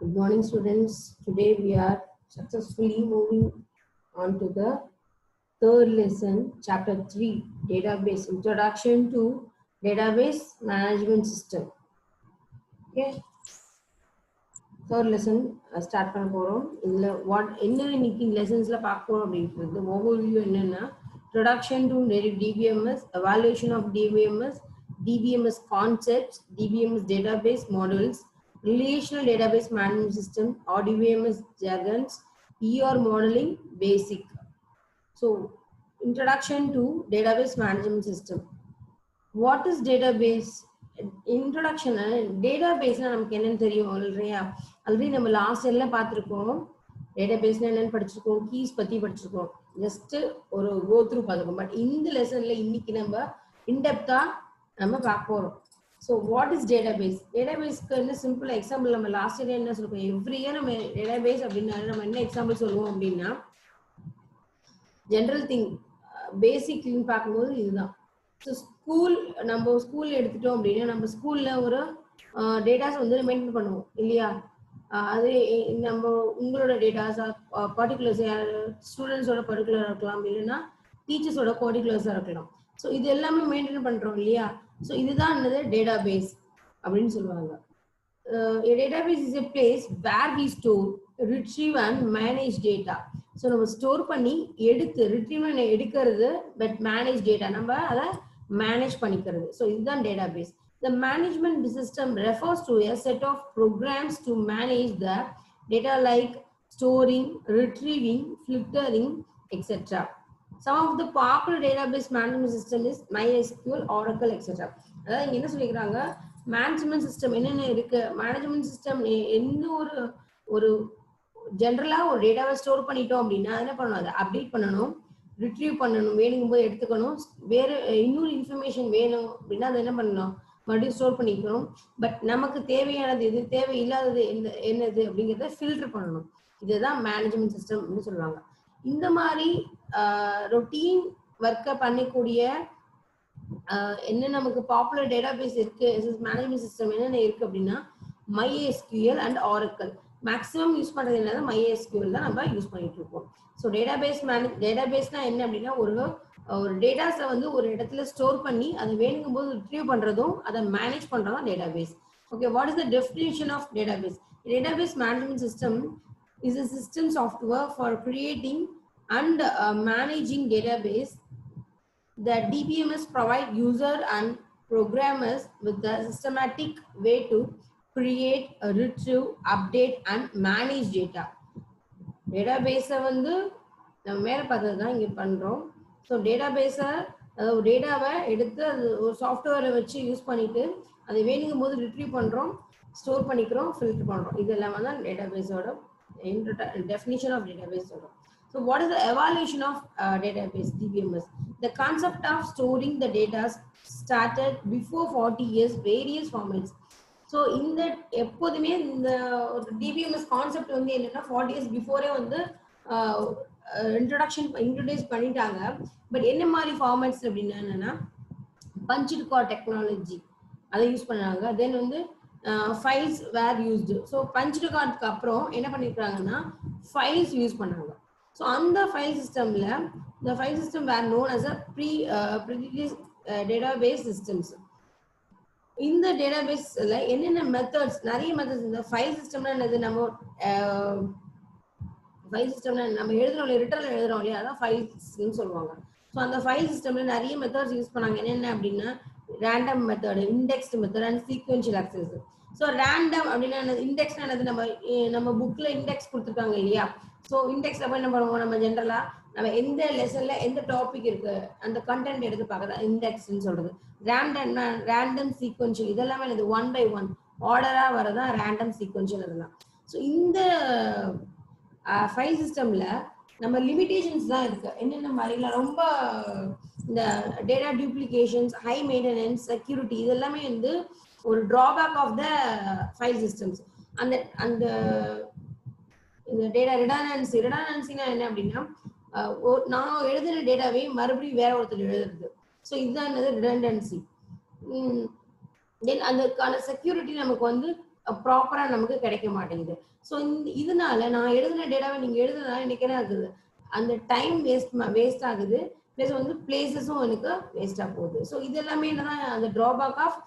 Good morning, students. Today we are successfully moving on to the third lesson, chapter 3, database introduction to database management system. Okay, third lesson start பண்ண போறோம். இதுல என்ன இன்னைக்கு lessonsல பார்க்க போறோம் அப்படின்றது overview என்னன்னா introduction to DBMS, evaluation of DBMS concepts, DBMS database models, relational database management system, or DBMS jargons, ER modeling basic. So introduction to database management system. What is database? Introduction database நமக்கு என்னன்னு தெரியும் already நம்ம last இயர்ல பார்த்திருக்கோம். டேட்டாபேஸ்னா என்னன்னு படிச்சிருக்கோம், keys பத்தி படிச்சிருக்கோம், ஜஸ்ட் ஒரு கோ த்ரூ பார்த்துருக்கோம். பட் இந்த லெசன்ல இன்னைக்கு நம்ம இன்டெப்தா நம்ம பார்க்க போறோம். So what is database? டேட்டாபேஸ்க்கு வந்து சிம்பிள் எக்ஸாம்பிள் நம்ம லாஸ்ட் இயர் என்ன சொல்லுவோம், எவ்ரி இயர் நம்ம டேட்டாபேஸ் அப்படின்னா நம்ம என்ன எக்ஸாம்பிள் சொல்லுவோம் அப்படின்னா ஜென்ரல் திங் பேசிக்னு பார்க்கும்போது இதுதான். ஸோ நம்ம ஸ்கூல் எடுத்துட்டோம் அப்படின்னா நம்ம ஸ்கூல்ல ஒரு டேட்டாஸ் வந்து மெயின்டைன் பண்ணுவோம் இல்லையா? அது நம்ம உங்களோட டேட்டாஸ் பர்டிகுலர்ஸ் ஸ்டூடெண்ட்ஸோட பர்டிகுலராக இருக்கலாம், இல்லைன்னா டீச்சர்ஸோட பர்டிகுலர்ஸாக இருக்கலாம். ஸோ இது எல்லாமே மெயின்டைன் பண்றோம் இல்லையா? ஸோ இதுதான் என்னது டேட்டாபேஸ் அப்படின்னு சொல்லுவாங்க. A database is a place where we store, retrieve and manage data. So நம்ம ஸ்டோர் பண்ணி ரிட்ரீவ் எடுக்கிறது, பட் மேனேஜ் டேட்டா நம்ம அதை மேனேஜ் பண்ணிக்கிறது. ஸோ இதுதான் database. The management system refers to a set of programs to manage the data like storing, retrieving, filtering, etc. Some of the popular database management system is MySQL, Oracle, etc. அதாவது இங்க என்ன சொல்லிக்கிறாங்க, management system என்னென்ன இருக்கு, management system என்ன ஒரு ஜென்ரலா ஒரு டேட்டாவை ஸ்டோர் பண்ணிட்டோம் அப்படின்னா என்ன பண்ணணும், அதை அப்டேட் பண்ணணும், ரிட்ரீவ் பண்ணணும், வேணுங்கும் போது எடுத்துக்கணும், வேற இன்னொரு இன்ஃபர்மேஷன் வேணும் அப்படின்னா அதை என்ன பண்ணணும், மறுபடியும் ஸ்டோர் பண்ணிக்கணும். பட் நமக்கு தேவையானது எது, தேவையில்லாதது என்னது அப்படிங்கிறத ஃபில்டர் பண்ணணும். இதுதான் மேனேஜ்மெண்ட் சிஸ்டம் அப்படின்னு சொல்லுவாங்க. இந்த மாதிரி ரொட்டீன் ஒர்க்கை பண்ணக்கூடிய என்ன நமக்கு பாப்புலர் டேட்டாபேஸ் இருக்கு, மேனேஜ்மெண்ட் சிஸ்டம் என்னென்ன இருக்கு அப்படின்னா MySQL and Oracle. Maximum use பண்றது என்னது, MySQL தான் நம்ம யூஸ் பண்ணிட்டு இருக்கோம். ஸோ டேட்டாபேஸ்னா என்ன அப்படின்னா ஒரு டேட்டாஸை வந்து ஒரு இடத்துல ஸ்டோர் பண்ணி அதை வேணுங்கும் போது ரிட்ரீவ் பண்றதும் அதை மேனேஜ் பண்றதும் database. Okay, what is the definition of database? Database management system is a system software for creating and managing database. The DBMS provide user and programmers with a systematic way to create, retrieve, update and manage data. Database வந்து நம்ம மேல பார்த்தது தான் இங்க பண்றோம். So டேட்டாபேஸை அதாவது டேட்டாவை எடுத்து அது ஒரு சாஃப்ட்வேரை வச்சு யூஸ் பண்ணிட்டு அதை வேணுங்கும் போது ரிட்ரீவ் பண்றோம், ஸ்டோர் பண்ணிக்கிறோம், ஃபில்டர் பண்றோம். இது எல்லாமே தான் டேட்டாபேஸோட definition of database. So what is the evaluation of database, DBMS? The concept of storing the data started before 40 years, various formats. So in that எப்போதுமே இந்த DBMS கான்செப்ட் வந்து என்னன்னா 40 years பிஃபோரே வந்து இன்ட்ரோடியூஸ் பண்ணிட்டாங்க. பட் என்ன மாதிரி formats அப்படின்னா என்னன்னா பஞ்ச்டு கார்ட் டெக்னாலஜி அதை யூஸ் பண்ணாங்க. தென் வந்து files were used. So punched கார்டுக்கு அப்புறம் என்ன பண்ணிருக்காங்கன்னா ஃபைல்ஸ் யூஸ் பண்ணாங்க. ஸோ அந்த ஃபைல் சிஸ்டம்ல இந்த file system were known as a database systems. இந்த டேட்டாபேஸ்ல என்னென்ன மெத்தட்ஸ், நிறைய மெத்தட்ஸ். இந்த ஃபைல் சிஸ்டம்னா என்னது, நம்ம ஃபைல் சிஸ்டம்னா நம்ம எழுதுறோம் இல்லையா, ரிட்டர்ல எழுதுறோம் இல்லையா, அதான் ஃபைல்ஸ்ன்னு சொல்லுவாங்க. ஸோ அந்த ஃபைல் சிஸ்டம்ல நிறைய மெத்தட்ஸ் யூஸ் பண்ணாங்க. என்னென்ன அப்படின்னா random method, indexed method and sequential access. So random அப்படின்னா இண்டெக்ஸ்னா என்னது, நம்ம புக்ல இண்டெக்ஸ் கொடுத்துருக்காங்க இல்லையா. ஸோ இண்டெக்ஸ்ல போய் என்ன பண்ணுவோம், நம்ம ஜென்ரலா நம்ம எந்த லெசன்ல எந்த டாபிக் இருக்கு அந்த கண்டென்ட் எடுத்து பார்க்கறதா இண்டெக்ஸ்ன்னு சொல்றது. ரேண்டம் சீக்வென்ஷியல் இதெல்லாமே என்னது, 1 by 1 ஆர்டரா வரதான் ரேண்டம் சீக்வென்ஷியல் அதெல்லாம். ஸோ இந்த ஃபைல் சிஸ்டம்ல நம்ம லிமிடேஷன்ஸ் தான் இருக்கு. என்னென்ன மாதிரிலாம் ரொம்ப இந்த data duplications, high maintenance, security இதெல்லாமே வந்து ஒரு drawback of the file systems. அந்த இந்த டேட்டா ரிடண்டன்சினா என்ன அப்படின்னா நான் எழுதுன டேட்டாவே மறுபடியும் வேற ஒருத்தர் எழுதுறது. ஸோ இதுதான் என்னது ரிடண்டன்சி. தென் அதுக்கான செக்யூரிட்டி நமக்கு வந்து ப்ராப்பரா நமக்கு கிடைக்க மாட்டேங்குது. ஸோ இதனால நான் எழுதின டேட்டாவை நீங்க எழுதுனால எனக்கு என்ன ஆகுது, அந்த டைம் வேஸ்ட் ஆகுது, பிளஸ் வந்து பிளேசஸும் எனக்கு வேஸ்டா போகுது. ஸோ இது எல்லாமே என்னதான் அந்த drawback of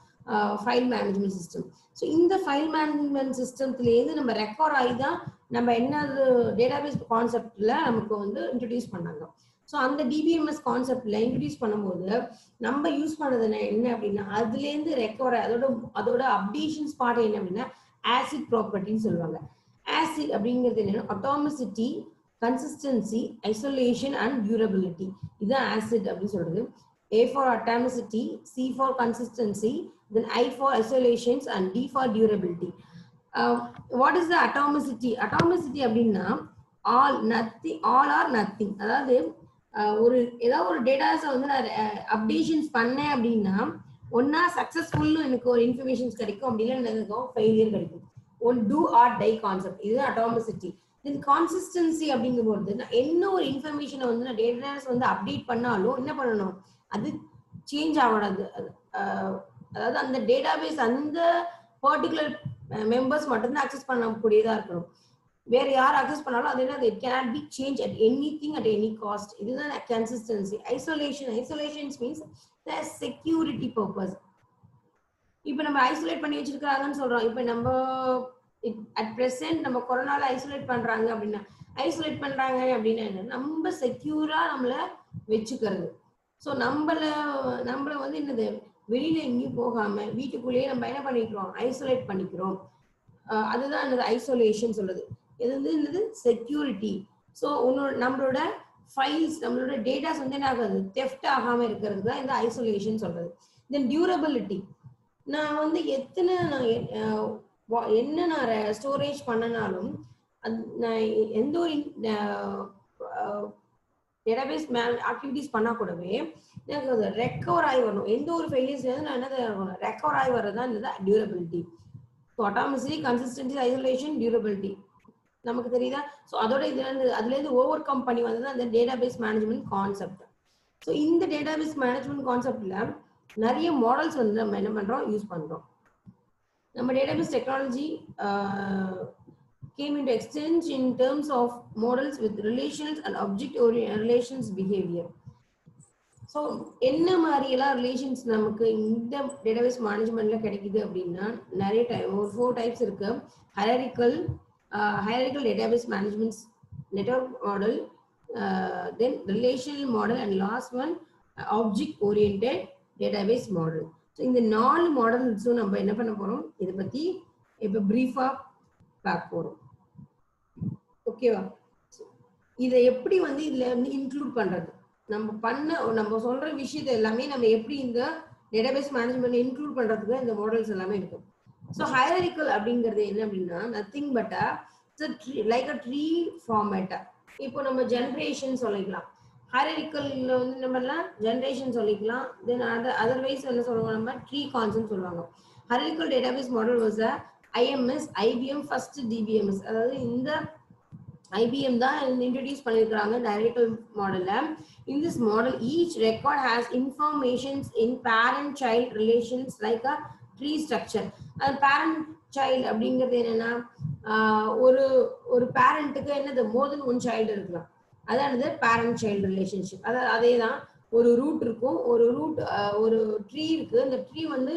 file management system. So இந்த ஃபைல் மேனேஜ்மெண்ட் சிஸ்டத்துலேருந்து நம்ம ரெக்கார்ட் ஆகி தான் நம்ம என்னது டேட்டாபேஸ் கான்செப்ட்ல நமக்கு வந்து இன்ட்ரடியூஸ் பண்ணாங்க. ஸோ அந்த டிபிஎம்எஸ் கான்செப்ட்ல இன்ட்ரடியூஸ் பண்ணும்போது நம்ம யூஸ் பண்ணது என்ன அப்படின்னா, அதுலேருந்து ரெக்கவர் அதோட அப்டேஷன்ஸ் பார்ட் என்ன அப்படின்னா ஆசிட் ப்ராப்பர்ட்டின்னு சொல்லுவாங்க. ஆசிட் அப்படிங்கிறது என்னன்னா atomicity, consistency, isolation and durability. இதுதான் ஆசிட் அப்படின்னு சொல்றது. A for atomicity, C for consistency, then I for isolations and D for durability. What is the atomicity? Atomicity அப்படின்னா all or nothing. அதாவது ஒரு ஏதாவது ஒரு டேட்டாஸை வந்து நான் அப்டேஷன்ஸ் பண்ணேன் அப்படின்னா ஒன்னா சக்சஸ்ஃபுல்னு எனக்கு ஒரு இன்ஃபர்மேஷன்ஸ் கிடைக்கும், அப்படின்னா எனக்கு ஃபெயிலியர் கிடைக்கும். One do or die concept, இது அட்டாமிசிட்டி. தென் கான்சிஸ்டன்சி அப்படிங்கும்போது நான் என்ன ஒரு இன்ஃபர்மேஷனை வந்து நான் டேட்டாஸ் வந்து அப்டேட் பண்ணாலும் என்ன பண்ணணும், அது சேஞ்ச் ஆகாது. அதாவது அந்த டேட்டாபேஸ் அந்த பர்டிகுலர் மெம்பர்ஸ் மட்டும்தான் அக்சஸ் பண்ணக்கூடியதா இருக்கணும். வேற யார் அக்சஸ் பண்ணாலும் அது என்ன, it cannot be changed at anything at any cost. இதுதான் consistency. Isolations means the security purpose. இப்போ நம்ம ஐசோலேட் பண்ணி வச்சிருக்காங்கன்னு சொல்றோம். இப்போ நம்ம at present நம்ம கொரோனால ஐசோலேட் பண்றாங்க அப்படின்னா, ஐசோலேட் பண்றாங்க அப்படின்னா என்ன, நம்ம செக்யூரா நம்மள வச்சுக்கிறது. ஸோ நம்மள வந்து என்னது, வெளியில எங்கேயும் போகாம வீட்டுக்குள்ளேயே நம்ம என்ன பண்ணிக்கிறோம், ஐசோலேட் பண்ணிக்கிறோம். அதுதான் என்னது ஐசோலேஷன் சொல்றது. இது வந்து என்னது செக்யூரிட்டி. ஸோ நம்மளோட ஃபைல்ஸ், நம்மளோட டேட்டாஸ் வந்து என்ன ஆகாது, தெஃப்ட் ஆகாம இருக்கிறது தான் இந்த ஐசோலேஷன் சொல்றது. தென் டியூரபிலிட்டி. நான் வந்து என்ன நான் ஸ்டோரேஜ் பண்ணனாலும் நான் எந்த ஒரு டேட்டாபேஸ் ஆக்டிவிட்டிஸ் பண்ணா கூடவே எனக்கு அது ரெக்கவர் ஆகி வரணும். எந்த ஒரு ஃபெயிலியர்ஸ் நான் என்ன ரெக்கவர் ஆகி வர்றதுதான் இந்த durability. So atomicity, consistency, isolation, durability நமக்கு தெரியுதா. ஸோ அதோட அதுலேருந்து ஓவர் கம் பண்ணி வந்தது அந்த டேட்டாபேஸ் மேனேஜ்மெண்ட் கான்செப்ட். ஸோ இந்த டேட்டாபேஸ் மேனேஜ்மெண்ட் கான்செப்ட்ல நிறைய மாடல்ஸ் வந்து நம்ம என்ன பண்றோம், யூஸ் பண்றோம். நம்ம database technology came into exchange in terms of models with relations and object-oriented relations behavior. So என்ன மாதிரி எல்லாம் ரிலேஷன்ஸ் நமக்கு இந்த டேட்டாபேஸ் மேனேஜ்மெண்ட்ல கிடைக்குது அப்படின்னா நிறைய ஒரு 4 டைப்ஸ் இருக்கு. Hierarchical database management network model, then relational model, and last one object oriented database model. So இந்த 4 மாடல்ஸும் நம்ம என்ன பண்ண போறோம், இதை பத்தி இப்போ பிரீஃபா பார்க்க போறோம். ஓகேவா? இதை எப்படி வந்து இதுல வந்து இன்க்ளூட் பண்றது, நம்ம சொல்ற விஷயத்தை எல்லாமே நம்ம எப்படி இந்த டேட்டாபேஸ் மேனேஜ்மெண்ட் இன்க்ளூட் பண்றதுக்கு இந்த மாடல்ஸ் எல்லாமே இருக்கு. ஸோ ஹைரார்கிக்கல் அப்படிங்கிறது என்ன அப்படின்னா nothing but like a tree format. இப்போ நம்ம ஜென்ரேஷன் சொல்லிக்கலாம், ஹைரார்கிக்கல்ல வந்து நம்ம எல்லாம் ஜென்ரேஷன் சொல்லிக்கலாம். தென் அதர்வைஸ் என்ன சொல்லுவாங்க, நம்ம ட்ரீ கான்செப்ட் சொல்லுவாங்க. Hierarchical database model was IMS, IBM first DBMS. அதாவது இந்த IBM தான் introduce பண்ணிருக்காங்க இந்த hierarchical மாடல்ல. In this model, each record has informations in parent-child relations like a tree structure. And parent-child அப்படிங்கிறது என்னன்னா, ஒரு பேரண்ட்டுக்கு என்னது more than one child இருக்கலாம். அதாவது parent-child relationship. அதாவது அதே தான், ஒரு ரூட் இருக்கும், ஒரு ட்ரீ இருக்கு. அந்த ட்ரீ வந்து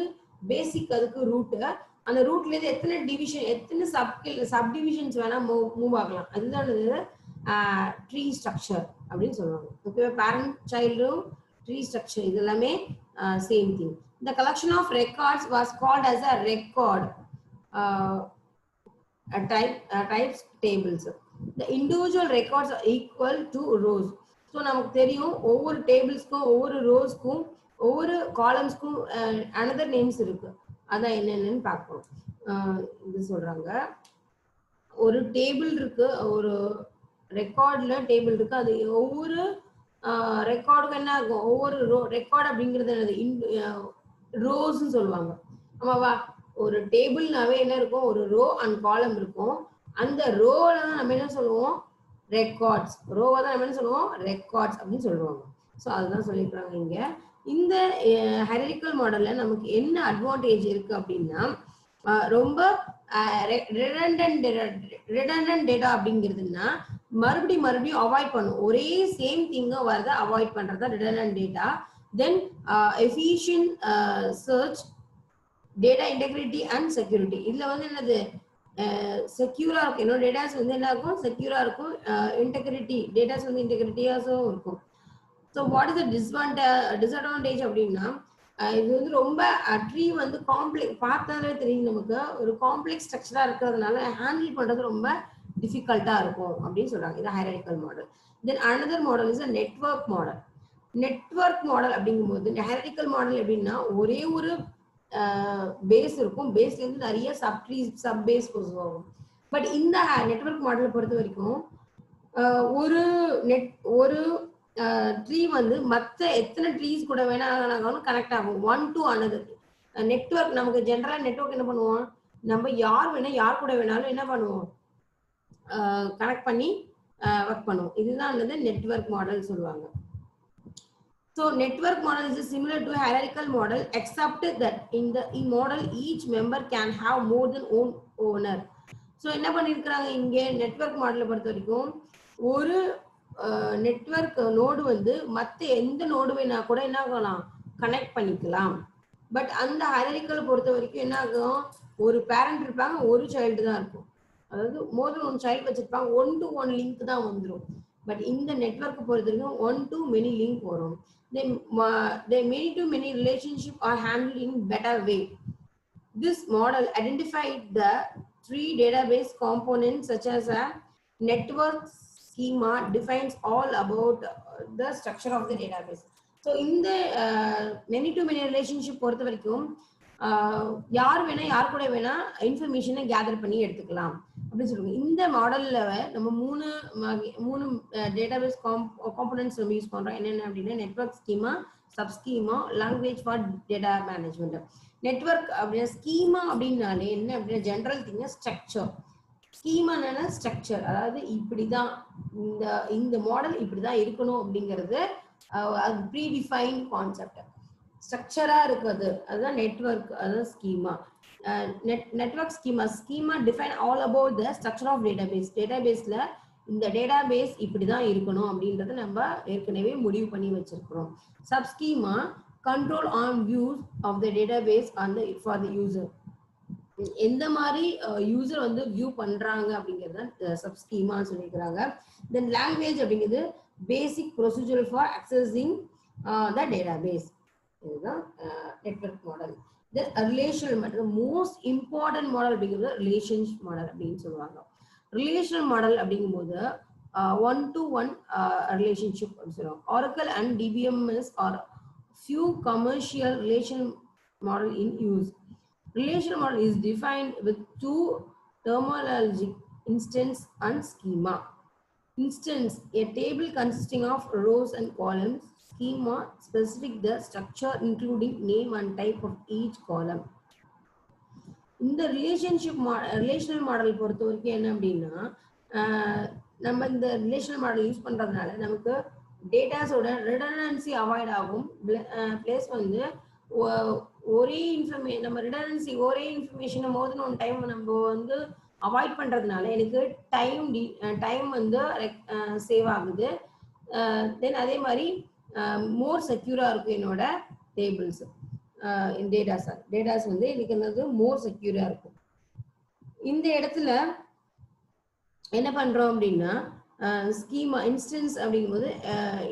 பேசிக் அதுக்கு ரூட். அந்த ரூட்ல இருந்து எத்தனை டிவிஷன், எத்தனை சப்டிவிஷன்ஸ் வேணா மூவ் ஆகலாம். அதுதான் ட்ரீ ஸ்ட்ரக்சர் அப்படின்னு சொல்லுவாங்க. ஓகேவா? பேரண்ட் சைல்டும் ட்ரீ ஸ்ட்ரக்சர் இது எல்லாமே same thing. The collection of records was called as a record types tables. The individual records are equal to rows. So நமக்கு தெரியும் ஒவ்வொரு டேபிள்ஸ்க்கும் ஒவ்வொரு ரோஸ்க்கும் ஒவ்வொரு காலம்ஸ்க்கும் அனதர் நேம்ஸ் இருக்கு. அதான் என்னென்னு பார்ப்போம். இது சொல்றாங்க, ஒரு டேபிள் இருக்கு, ஒரு ரெக்கார்ட்ல டேபிள் இருக்கு. அது ஒவ்வொரு ரெக்கார்டுக்கு என்ன ஆகும், ஒவ்வொரு ரெக்கார்ட் அப்படிங்கிறது ரோஸ்ன்னு சொல்லுவாங்க. ஆமாவா? ஒரு டேபிள்னாவே என்ன இருக்கும், ஒரு ரோ அண்ட் காலம் இருக்கும். அந்த ரோல தான் நம்ம என்ன சொல்லுவோம், ரெக்கார்ட்ஸ். ரோவை தான் நம்ம என்ன சொல்லுவோம், ரெக்கார்ட்ஸ் அப்படின்னு சொல்லுவாங்க. ஸோ அதுதான் சொல்லியிருக்காங்க இங்க. இந்த ஹைரார்கிக்கல் மாடல்ல நமக்கு என்ன அட்வான்டேஜ் இருக்கு அப்படின்னா, ரொம்ப ரிடண்டன்ட் டேட்டா அப்படிங்கிறதுனா மறுபடியும் அவாய்ட் பண்ணும். ஒரே சேம் திங்க வரத அவாய்ட் பண்றது redundant data. Then efficient search, data integrity and security. இதுல வந்து என்னது செக்யூரா இருக்கும். என்னோட டேட்டாஸ் வந்து என்ன இருக்கும், செக்யூரா இருக்கும். இன்டெகிரிட்டி, டேட்டாஸ் வந்து இன்டெகிரிட்டியாஸும் இருக்கும். So what is the disadvantage அப்படின்னா, இது வந்து ரொம்ப ட்ரீ வந்து பார்த்தாலே தெரியும் நமக்கு, ஒரு காம்ப்ளெக்ஸ் ஸ்ட்ரக்சரா இருக்கிறதுனால ஹேண்டில் பண்றது ரொம்ப டிஃபிகல்ட்டா இருக்கும் அப்படின்னு சொல்றாங்க. இது hierarchical model. Then another model is network model. Network model அப்படிங்கும்போது ஹைரார்க்கிக்கல் மாடல் எப்படின்னா, ஒரே ஒரு பேஸ் இருக்கும். பேஸ்ல இருந்து நிறைய சப் பேஸ் போகும். பட் இந்த நெட்வொர்க் மாடலை பொறுத்த வரைக்கும் ஒரு ட்ரீ வந்து மற்ற எத்தனை ட்ரீஸ் கூட வேணாலும் கனெக்ட் ஆகும். One to another. நெட்வொர்க் நமக்கு ஜென்ரலா நெட்வொர்க் என்ன பண்ணுவோம், நம்ம யார் கூட வேணாலும் என்ன பண்ணுவோம், கனெக்ட் பண்ணி ஒர்க் பண்ணுவோம். இதுதான் வந்து நெட்வொர்க் மாடல் சொல்லுவாங்க. So network model is similar to hierarchical model except that in model each member can have more than one owner. So என்ன பண்ணிருக்காங்க இங்க நெட்வொர்க் மாடலை பொறுத்த வரைக்கும், ஒரு நெட்வொர்க் நோடு வந்து மற்ற எந்த நோடு வேணா கூட என்ன ஆகலாம், கனெக்ட் பண்ணிக்கலாம். பட் அந்த ஹைரார்க்கிக்கல் பொறுத்த வரைக்கும் என்ன ஆகும், ஒரு பேரண்ட் இருப்பாங்க, ஒரு சைல்டு தான் இருக்கும். அதாவது மோர் தென் ஒன் சைல்டு வச்சிருப்பாங்க, ஒன் டு ஒன் லிங்க் தான் வந்துடும். பட் இந்த நெட்வொர்க் பொறுத்த வரைக்கும் ஒன் டு மெனி லிங்க் வரும். They many to many relationship are handled in better way. This model identified the three database components such as a network schema defines all about the structure of the database. So இந்த many to many relationship பொறுத்த வரைக்கும் யார் கூட வேணா இன்ஃபர்மேஷனை gather பண்ணி எடுத்துக்கலாம் அப்படின்னு சொல்லுவாங்க. இந்த மாடல்ல நம்ம மூணு டேட்டாபேஸ் காம்போனன்ட்ஸ் நம்ம யூஸ் பண்றோம். என்னென்ன அப்படின்னா network schema, sub schema, language for data management. Network அப்படின்னா ஸ்கீமா அப்படின்னாலே என்ன அப்படின்னா ஜென்ரல் திங் ஸ்ட்ரக்சர். ஸ்கீமா என்னன்னா ஸ்ட்ரக்சர், அதாவது இப்படிதான் இந்த மாடல் இப்படிதான் இருக்கணும் அப்படிங்கிறது அது ப்ரீடிஃபைன் கான்செப்ட். ஸ்ட்ரக்சரா இருக்குது அதுதான் நெட்வொர்க், அதுதான் schema. Network schema define all about the structure of database. டேட்டாபேஸ்ல இந்த டேட்டாபேஸ் இப்படிதான் இருக்கணும் அப்படின்றத நம்ம ஏற்கனவே முடிவு பண்ணி வச்சிருக்கிறோம். Sub schema control on views of the database for the user. எந்த மாதிரி யூசர் வந்து வியூ பண்றாங்க அப்படிங்கிறது சப் ஸ்கீமான்னு சொல்லியிருக்கிறாங்க. தென் லாங்குவேஜ் அப்படிங்கிறது basic procedure for accessing the database. இதுதான் network model. Then relational model, most important model அப்படிங்கிறது ரிலேஷன்ஷிப் மாடல் அப்படின்னு சொல்லுவாங்க. ரிலேஷனல் மாடல் அப்படிங்கும்போது ஒன் டு ஒன் ரிலேஷன்ஷிப் அப்படின்னு சொல்லுவாங்க. Oracle and DBMS are few commercial relation model in use. Relational model is defined with two terminology, instance and schema. Instance, a table consisting of rows and columns. Schema, specific the structure including name and type of each column. இந்த relational model பொறுத்த வரைக்கும் என்ன அப்படின்னா, நம்ம இந்த relational model use பண்றதுனால நமக்கு டேட்டாஸோட redundancy avoid ஆகும். பிளஸ் வந்து ஒரே இன்ஃபர்மேஷனை மோர் தென் ஒன் டைம் நம்ம வந்து அவாய்ட் பண்றதுனால எனக்கு டைம் வந்து சேவ் ஆகுது. தென் அதே மாதிரி மோர் செக்யூரா இருக்கும் என்னோட டேபிள்ஸ், டேட்டாஸ் வந்து எனக்கு என்னது மோர் செக்யூரா இருக்கும். இந்த இடத்துல என்ன பண்றோம் அப்படின்னா ஸ்கீமா இன்ஸ்டன்ஸ் அப்படிங்கும்போது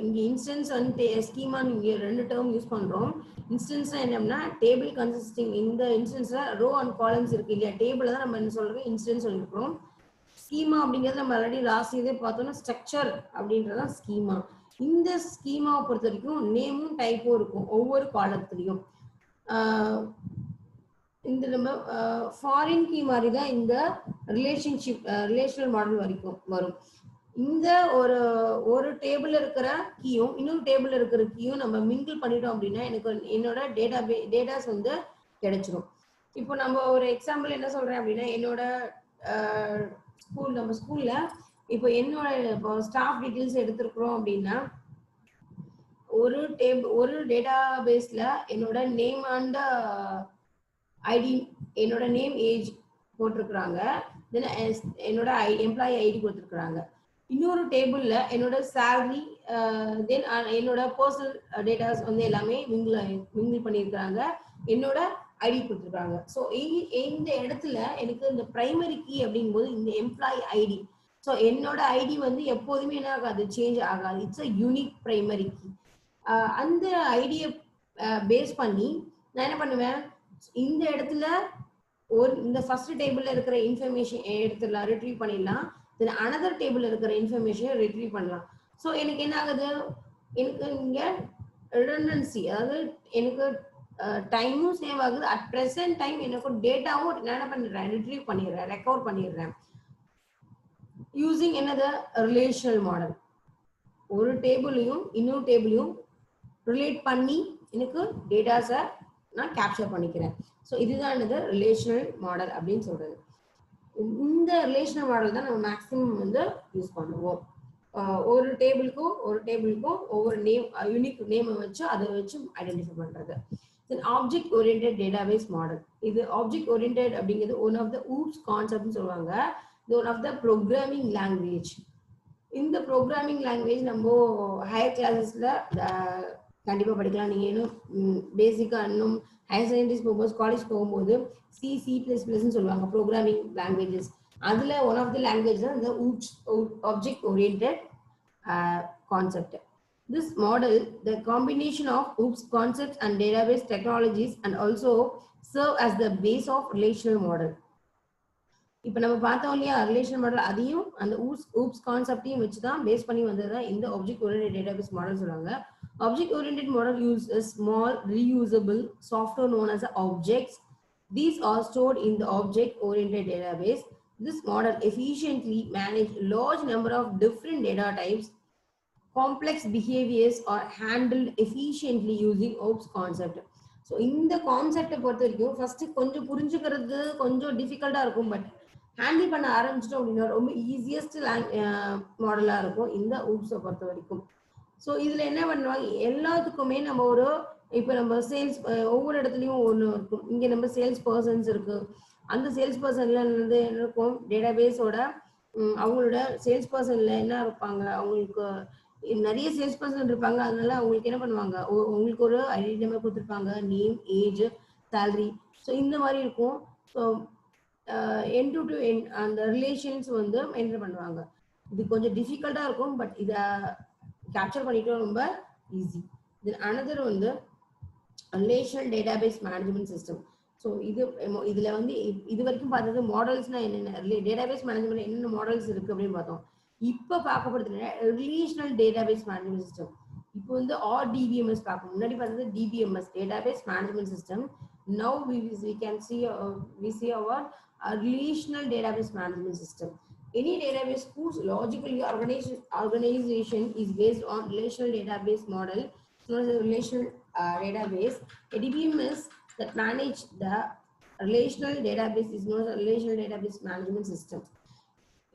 இங்க இன்ஸ்டன்ஸ் அண்ட் ஸ்கீமா இங்க ரெண்டு டேர்ம் யூஸ் பண்றோம். இன்ஸ்டன்ஸ் என்னன்னா டேபிள் கன்சிஸ்டிங், இந்த இன்ஸ்டன்ஸ்ல ரோ அண்ட் காலம்ஸ் இருக்கு இல்லையா, டேபிள் தான் நம்ம என்ன சொல்றோம் இன்ஸ்டன்ஸ் சொல்லிருக்கோம். ஸ்கீமா அப்படிங்கிறது நம்ம ஆல்ரெடி லாஸ்ட் இதே பார்த்தோம்னா ஸ்ட்ரக்சர் அப்படின்றதான் ஸ்கீமா. இந்த ஸ்கீமாவை பொறுத்த வரைக்கும் நேமும் டைப்பும் இருக்கும் ஒவ்வொரு காலத்துலயும். இந்த நம்ம ஃபாரின் கீ மாதிரி தான் இந்த ரிலேஷனல் மாடல் வரைக்கும் வரும். இந்த ஒரு டேபிள் இருக்கிற கீயும் இன்னொரு டேபிள் இருக்கிற கீயும் நம்ம மிங்கிள் பண்ணிட்டோம் அப்படின்னா எனக்கு என்னோட டேட்டாஸ் வந்து கிடைச்சிடும். இப்போ நம்ம ஒரு எக்ஸாம்பிள் என்ன சொல்றேன் அப்படின்னா, என்னோட நம்ம ஸ்கூல்ல இப்போ என்னோட ஸ்டாஃப் டீட்டெயில்ஸ் எடுத்திருக்கிறோம் அப்படின்னா ஒரு டேட்டா பேஸ்ல என்னோட நேம் அண்ட் ஐடி என்னோட நேம் ஏஜ் போட்டிருக்கிறாங்க, தென் என்னோட எம்ப்ளாயி ஐடி கொடுத்துருக்குறாங்க. இன்னொரு டேபிள்ல என்னோட சேலரி, தென் என்னோட பர்சனல் டேட்டாஸ் வந்து எல்லாமே மிங்கிள் பண்ணியிருக்கிறாங்க, என்னோட ஐடி கொடுத்துருக்காங்க. ஸோ இந்த இடத்துல எனக்கு இந்த பிரைமரி கீ அப்படிங்கும்போது இந்த எம்ப்ளாயி ஐடி. ஸோ என்னோட ஐடி வந்து எப்போதுமே என்ன ஆகாது, சேஞ்ச் ஆகாது. It's a unique primary key. அந்த ஐடியை பேஸ் பண்ணி நான் என்ன பண்ணுவேன், இந்த இடத்துல இந்த ஃபர்ஸ்ட் டேபிள்ல இருக்கிற இன்ஃபர்மேஷன் எடுத்துடலாம், ரிட்ரீவ் பண்ணிடலாம். தென் அனதர் டேபிள்ல இருக்கிற இன்ஃபர்மேஷனை ரிட்ரீவ் பண்ணலாம். ஸோ எனக்கு என்ன ஆகுது, எனக்கு இங்க ரிடண்டன்சி, அதாவது எனக்கு டைமும் சேவ் ஆகுது. அட் பிரசன்ட் டைம் எனக்கு டேட்டாவும் என்ன பண்ணிடுறேன், ரிட்ரீவ் பண்ணிடுறேன், ரெக்கவர் பண்ணிடுறேன். யூசிங் என்னது, ரிலேஷனல் மாடல். ஒரு டேபிளையும் இன்னொரு டேபிளையும் ரிலேட் பண்ணி எனக்கு டேட்டாஸை நான் கேப்சர் பண்ணிக்கிறேன். ஸோ இதுதான் என்னது ரிலேஷனல் மாடல் அப்படின்னு சொல்றது. இந்த ரிலேஷனல் மாடல் தான் நம்ம மேக்ஸிமம் வந்து யூஸ் பண்ணுவோம். ஒரு டேபிளுக்கும் ஒவ்வொரு நேம், யூனிக் நேமை வச்சு அதை வச்சு ஐடென்டிஃபை பண்றது. Then object oriented database model. இது ஆப்ஜெக்ட் ஓரியன்டட் அப்படிங்கிறது ஒன் ஆஃப் த ஊப்ஸ் கான்செப்ட்னு சொல்லுவாங்க. இது one of the programming language. இந்த ப்ரோக்ராமிங் லாங்குவேஜ் நம்ம ஹையர் கிளாஸஸ்ல கண்டிப்பா படிக்கலாம். நீங்க இன்னும் பேசிக்கா இன்னும் ஹையர் செகண்டரிஸ் போகும்போது, காலேஜ் போகும்போது C++ன்னு சொல்லுவாங்க ப்ரோக்ராமிங் லாங்குவேஜஸ். அதுல ஒன் ஆஃப் த லாங்குவேஜ் தான் இந்த object oriented concept. This model, the combination of OOPS concepts and database technologies, and also serve as the base of relational model. இப்போ நம்ம பார்த்தோம் இல்லையா ரிலேஷனல் மாடல், அதையும் அந்த ஊப்ஸ் கான்செப்டையும் வச்சு தான் பேஸ் பண்ணி வந்தது தான் இந்த ஆப்ஜெக்ட் ஓரியன்டட் டேட்டாபேஸ் மாடல் சொல்றாங்க. Object oriented model use a small reusable software known as objects. These are stored in the object oriented database. This model efficiently manage large number of different data types. Complex behaviors are handled efficiently using OOPS concept. So இந்த கான்செப்டை பொறுத்த வரைக்கும் first கொஞ்சம் புரிஞ்சுக்கிறது கொஞ்சம் டிஃபிகல்ட்டா இருக்கும். But handle பண்ண ஆரம்பிச்சிட்டோம் அப்படின்னா ரொம்ப ஈஸியஸ்ட் மாடலா இருக்கும் இந்த ஊப்ஸை பொறுத்த வரைக்கும். ஸோ இதுல என்ன பண்ணுவாங்க, எல்லாத்துக்குமே நம்ம இப்போ நம்ம சேல்ஸ் ஒவ்வொரு இடத்துலையும் ஒன்று இருக்கும். இங்க நம்ம சேல்ஸ் பர்சன்ஸ் இருக்கு. அந்த சேல்ஸ் பர்சன்ல இருந்து என்ன இருக்கும், டேட்டாபேஸோட அவங்களோட சேல்ஸ் பர்சன்ல என்ன இருப்பாங்க, அவங்களுக்கு நிறைய சேல்ஸ் பர்சன் இருப்பாங்க. அதனால அவங்களுக்கு என்ன பண்ணுவாங்க, உங்களுக்கு ஒரு ஐடென்டி நம்பர் கொடுத்துருப்பாங்க, நேம், ஏஜ், சேலரி. ஸோ இந்த மாதிரி இருக்கும். ஸோ எண்ட் டு எண்ட் அந்த ரிலேஷன்ஸ் வந்து என்டர் பண்ணுவாங்க. இது கொஞ்சம் டிஃபிகல்ட்டா இருக்கும். பட் இதை கேப்சர் பண்ணிட்டோம் ரொம்ப ஈஸி. தென் அனதர் வந்து relational database management system. So இதுல வந்து இது வரைக்கும் பார்த்தது மாடல்ஸ்னா என்னென்ன, டேட்டாபேஸ் மேனேஜ்மெண்ட் என்னென்ன மாடல்ஸ் இருக்கு அப்படின்னு பார்த்தோம். இப்போ பார்க்கப்படுறது ரிலேஷனல் டேட்டாபேஸ் மேனேஜ்மெண்ட் சிஸ்டம். இப்போ வந்து RDBMS பார்க்கணும். முன்னாடி பார்த்தது DBMS, database management system. Now we can see our relational database management system. Any database whose logically organization is based on relational database model, known as a relational database. A DBMS that manage the relational database is known as a relational database management system.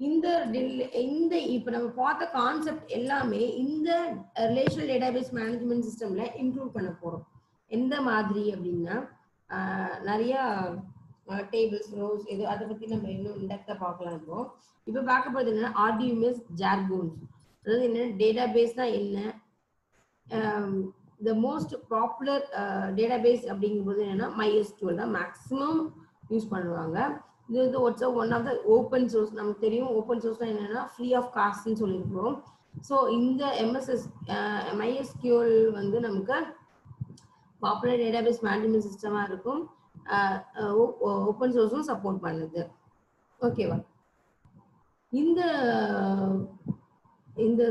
இந்த இப்போ நம்ம பார்த்த concept எல்லாமே இந்த relational database management சிஸ்டம்ல include பண்ண போறோம். எந்த மாதிரி அப்படின்னா நிறைய டேபிள்ஸ், ரோஸ், இது அதை பத்தி நம்ம இன்னும் இன்டெப்தா பார்க்கலாம். இப்போ பார்க்க போறது என்னன்னா RDBMS ஜார்கோன்ஸ். அதாவது என்ன, டேட்டாபேஸ்னா என்ன, the most popular database அப்படிங்கும்போது என்னன்னா MySQL தான் மேக்ஸிமம் யூஸ் பண்ணுவாங்க. இது வந்து one of the open source. நமக்கு தெரியும் ஓப்பன் சோர்ஸ்னா என்னன்னா ஃப்ரீ ஆஃப் காஸ்ட்னு சொல்லியிருக்கிறோம். ஸோ இந்த MySQL வந்து நமக்கு பாப்புலர் டேட்டாபேஸ் மேனேஜ்மெண்ட் சிஸ்டமா இருக்கும். ஓப்பன் சோர்ஸும் சப்போர்ட் பண்ணுது. ஓகேவா? இந்த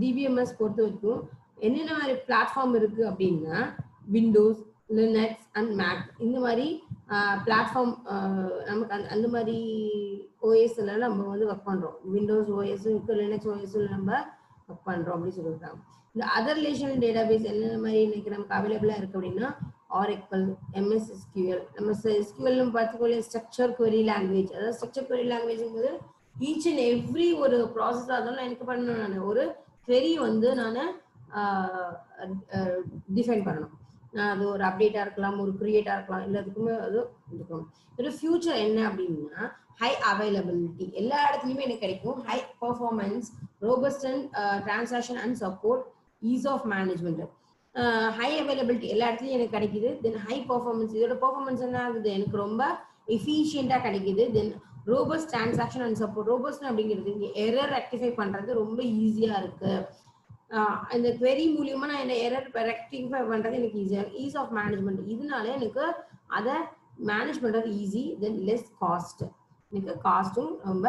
DBMS பொறுத்த வரைக்கும் என்னென்ன மாதிரி பிளாட்ஃபார்ம் இருக்கு அப்படின்னா விண்டோஸ், லினக்ஸ் அண்ட் மேக். இந்த மாதிரி பிளாட்ஃபார்ம் நமக்கு அந்த மாதிரி ஓஎஸ்ல நம்ம வந்து ஒர்க் பண்றோம். விண்டோஸ் ஓஎஸும் இருக்கு, லினக்ஸ் ஓஎஸும் நம்ம ஒர்க் பண்றோம் அப்படின்னு சொல்லியிருக்காங்க. இந்த அதர் ரிலேஷனல் டேட்டாபேஸ் என்னென்ன மாதிரி இன்னைக்கு நமக்கு அவைலபிளா இருக்கு அப்படின்னா Oracle, MS SQL. நம்ம SQL பார்த்துக்கொள்ள ஸ்ட்ரக்சர் query லாங்குவேஜ். அதாவது ஸ்ட்ரக்சர் query லாங்குவேஜ்ங்கிறது ஈச் அண்ட் எவ்ரி ஒரு ப்ராசஸ் அதெல்லாம் எனக்கு பண்ணணும். நான் ஒரு query வந்து நான் டிஃபைன் பண்ணணும். அது ஒரு அப்டேட்டா இருக்கலாம், ஒரு கிரியேட்டா இருக்கலாம், எல்லாத்துக்குமே அது இருக்கும். இதோட ஃபியூச்சர் என்ன அப்படின்னா ஹை அவைலபிலிட்டி, எல்லா இடத்துலையுமே எனக்கு கிடைக்கும். High performance, robust and transaction and support, ease of management. High availability எல்லா இடத்துலையும் எனக்கு கிடைக்குது. தென் ஹை பர்ஃபார்மன்ஸ், இதோட பர்ஃபார்மன்ஸ் என்ன ஆகுது, எனக்கு ரொம்ப எஃபிஷியண்டா கிடைக்குது. Then robust transaction and support, robust அப்படிங்கிறது இங்கே எரர் ரெக்டிஃபை பண்றது ரொம்ப ஈஸியா இருக்கு. இந்த query மூலியமா நான் இந்த எரர் ரெக்டிஃபை பண்றது எனக்கு ஈஸியா, ஈஸ் ஆஃப் மேனேஜ்மெண்ட், இதனால எனக்கு அதை மேனேஜ் பண்றது ஈஸி. தென் லெஸ் காஸ்ட், எனக்கு காஸ்ட்டும் ரொம்ப